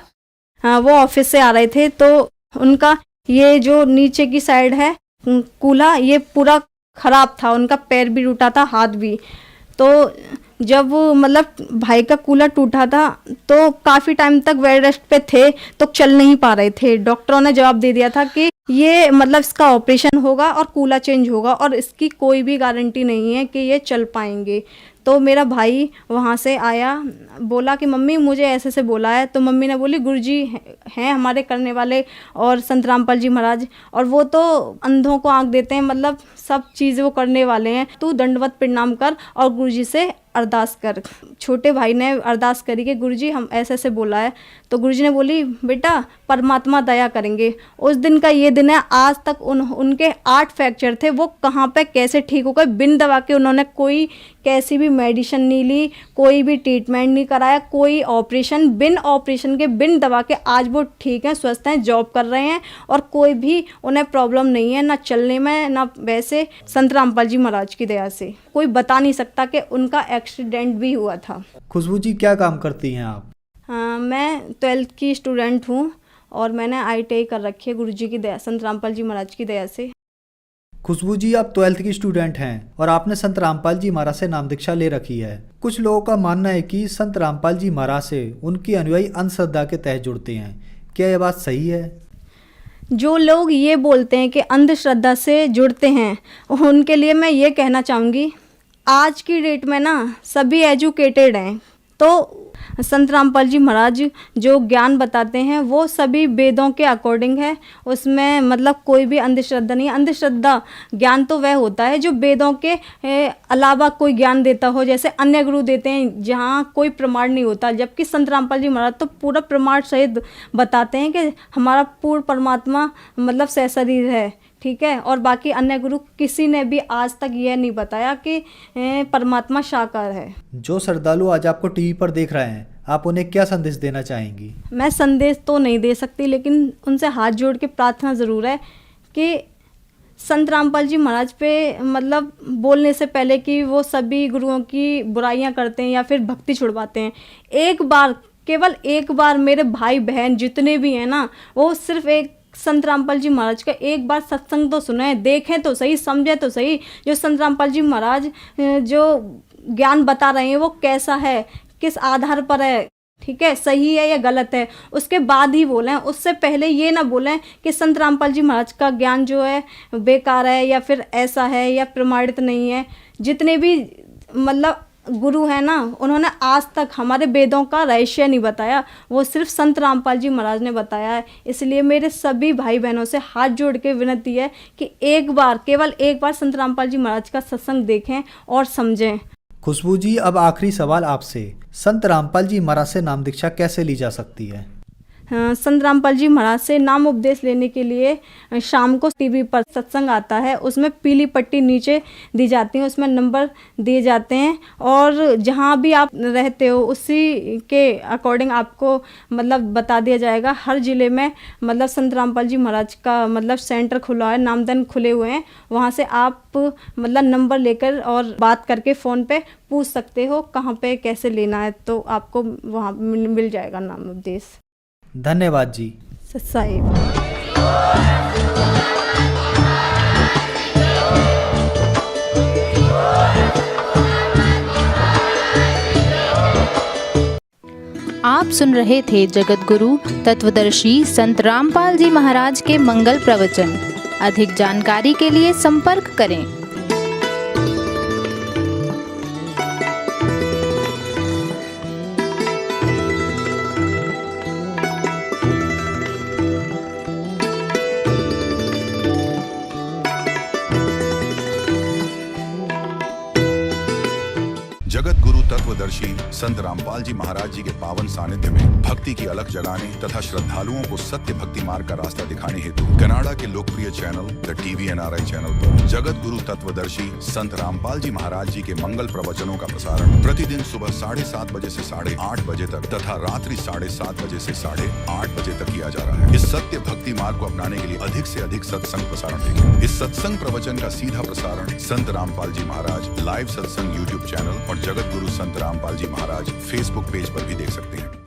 वो ऑफिस से आ रहे थे, तो उनका ये जो नीचे की साइड है कूल्हा, ये पूरा खराब था, उनका पैर भी टूटा था, हाथ भी। तो जब मतलब भाई का कूल्हा टूटा था तो काफ़ी टाइम तक बेड रेस्ट पे थे, तो चल नहीं पा रहे थे। डॉक्टरों ने जवाब दे दिया था कि ये मतलब इसका ऑपरेशन होगा और कूल्हा चेंज होगा, और इसकी कोई भी गारंटी नहीं है कि ये चल पाएंगे। तो मेरा भाई वहाँ से आया, बोला कि मम्मी मुझे ऐसे से बोला है। तो मम्मी ने बोली गुरुजी हैं हमारे करने वाले और संत रामपाल जी महाराज, और वो तो अंधों को आँख देते हैं, मतलब सब चीज़ वो करने वाले हैं। तू दंडवत प्रणाम कर और गुरुजी से अरदास कर। छोटे भाई ने अरदास करी कि गुरुजी हम ऐसे ऐसे बोला है। तो गुरुजी ने बोली बेटा परमात्मा दया करेंगे। उस दिन का ये दिन है, आज तक उनके 8 फ्रैक्चर थे, वो कहाँ पे कैसे ठीक हो गए बिन दवा के। उन्होंने कोई कैसी भी मेडिसिन नहीं ली, कोई भी ट्रीटमेंट नहीं कराया, कोई ऑपरेशन, बिन ऑपरेशन के बिन दवा के आज वो ठीक हैं, स्वस्थ हैं, जॉब कर रहे हैं, और कोई भी उन्हें प्रॉब्लम नहीं है, ना चलने में ना वैसे। संत रामपाल जी महाराज की दया से कोई बता नहीं सकता कि उनका एक्सीडेंट भी हुआ था। खुशबू जी क्या काम करती हैं आप? मैं 12th की स्टूडेंट हूँ और मैंने ITI कर रखी है गुरुजी की दया, संत रामपाल जी महाराज की दया से। खुशबू जी आप 12th की स्टूडेंट हैं और आपने संत रामपाल जी महाराज से नाम दीक्षा ले रखी है। कुछ लोगों का मानना है कि संत रामपाल जी महाराज से उनकी अनुयायी अंधश्रद्धा के तहत जुड़ते हैं, क्या यह बात सही है? जो लोग ये बोलते हैं कि अंधश्रद्धा से जुड़ते हैं, उनके लिए मैं ये कहना चाहूँगी, आज की डेट में ना सभी एजुकेटेड हैं, तो संत रामपाल जी महाराज जो ज्ञान बताते हैं वो सभी वेदों के अकॉर्डिंग है, उसमें मतलब कोई भी अंधश्रद्धा नहीं है। अंधश्रद्धा ज्ञान तो वह होता है जो वेदों के अलावा कोई ज्ञान देता हो, जैसे अन्य गुरु देते हैं जहाँ कोई प्रमाण नहीं होता, जबकि संत रामपाल जी महाराज तो पूरा प्रमाण सहित बताते हैं कि हमारा पूर्ण परमात्मा मतलब सहशरीर है, ठीक है। और बाकी अन्य गुरु किसी ने भी आज तक यह नहीं बताया कि परमात्मा साकार है। जो श्रद्धालु आज आपको टीवी पर देख रहे हैं, आप उन्हें क्या संदेश देना चाहेंगी? मैं संदेश तो नहीं दे सकती, लेकिन उनसे हाथ जोड़ के प्रार्थना ज़रूर है कि संत रामपाल जी महाराज पे मतलब बोलने से पहले कि वो सभी गुरुओं की बुराइयां करते हैं या फिर भक्ति छुड़वाते हैं, एक बार, केवल एक बार मेरे भाई बहन जितने भी हैं ना, वो सिर्फ एक संत रामपाल जी महाराज का एक बार सत्संग तो सुने, देखें तो सही, समझे तो सही, जो संत रामपाल जी महाराज जो ज्ञान बता रहे हैं वो कैसा है, किस आधार पर है, ठीक है, सही है या गलत है, उसके बाद ही बोलें। उससे पहले ये ना बोलें कि संत रामपाल जी महाराज का ज्ञान जो है बेकार है या फिर ऐसा है या प्रमाणित नहीं है। जितने भी मतलब गुरु है ना, उन्होंने आज तक हमारे वेदों का रहस्य नहीं बताया, वो सिर्फ संत रामपाल जी महाराज ने बताया है। इसलिए मेरे सभी भाई बहनों से हाथ जोड़ के विनती है कि एक बार, केवल एक बार संत रामपाल जी महाराज का सत्संग देखें और समझें। खुशबू जी अब आखिरी सवाल आपसे, संत रामपाल जी महाराज से नाम दीक्षा कैसे ली जा सकती है? संत रामपाल जी महाराज से नाम उपदेश लेने के लिए शाम को टीवी पर सत्संग आता है, उसमें पीली पट्टी नीचे दी जाती है, उसमें नंबर दिए जाते हैं, और जहाँ भी आप रहते हो उसी के अकॉर्डिंग आपको मतलब बता दिया जाएगा। हर ज़िले में मतलब संत रामपाल जी महाराज का मतलब सेंटर खुला है, नामदन खुले हुए हैं, वहाँ से आप मतलब नंबर लेकर और बात करके फ़ोन पे पूछ सकते हो कहाँ पे कैसे लेना है, तो आपको वहाँ मिल जाएगा नाम उपदेश। धन्यवाद जी। साहिब। आप सुन रहे थे जगत गुरु तत्वदर्शी संत रामपाल जी महाराज के मंगल प्रवचन। अधिक जानकारी के लिए संपर्क करें। जगत गुरु तत्वदर्शी तत्वदर्शी संत रामपाल जी महाराज जी के पावन सानिध्य में भक्ति की अलख जगाने तथा श्रद्धालुओं को सत्य भक्ति मार्ग का रास्ता दिखाने हेतु कनाडा के लोकप्रिय channel the TV NRI channel पर जगत गुरु तत्वदर्शी संत रामपाल जी महाराज जी के मंगल प्रवचनों का प्रसारण प्रतिदिन सुबह 7:30 बजे से 8:30 बजे तक तथा रात्रि 7:30 बजे से 8:30 बजे तक किया जा रहा है। इस सत्य भक्ति मार्ग को अपनाने के लिए अधिक से अधिक सत्संग प्रसारण देखें। इस सत्संग प्रवचन का सीधा प्रसारण संत रामपाल जी महाराज लाइव सत्संग YouTube चैनल और जगत गुरु संत रामपाल जी महाराज Facebook पेज पर भी देख सकते हैं।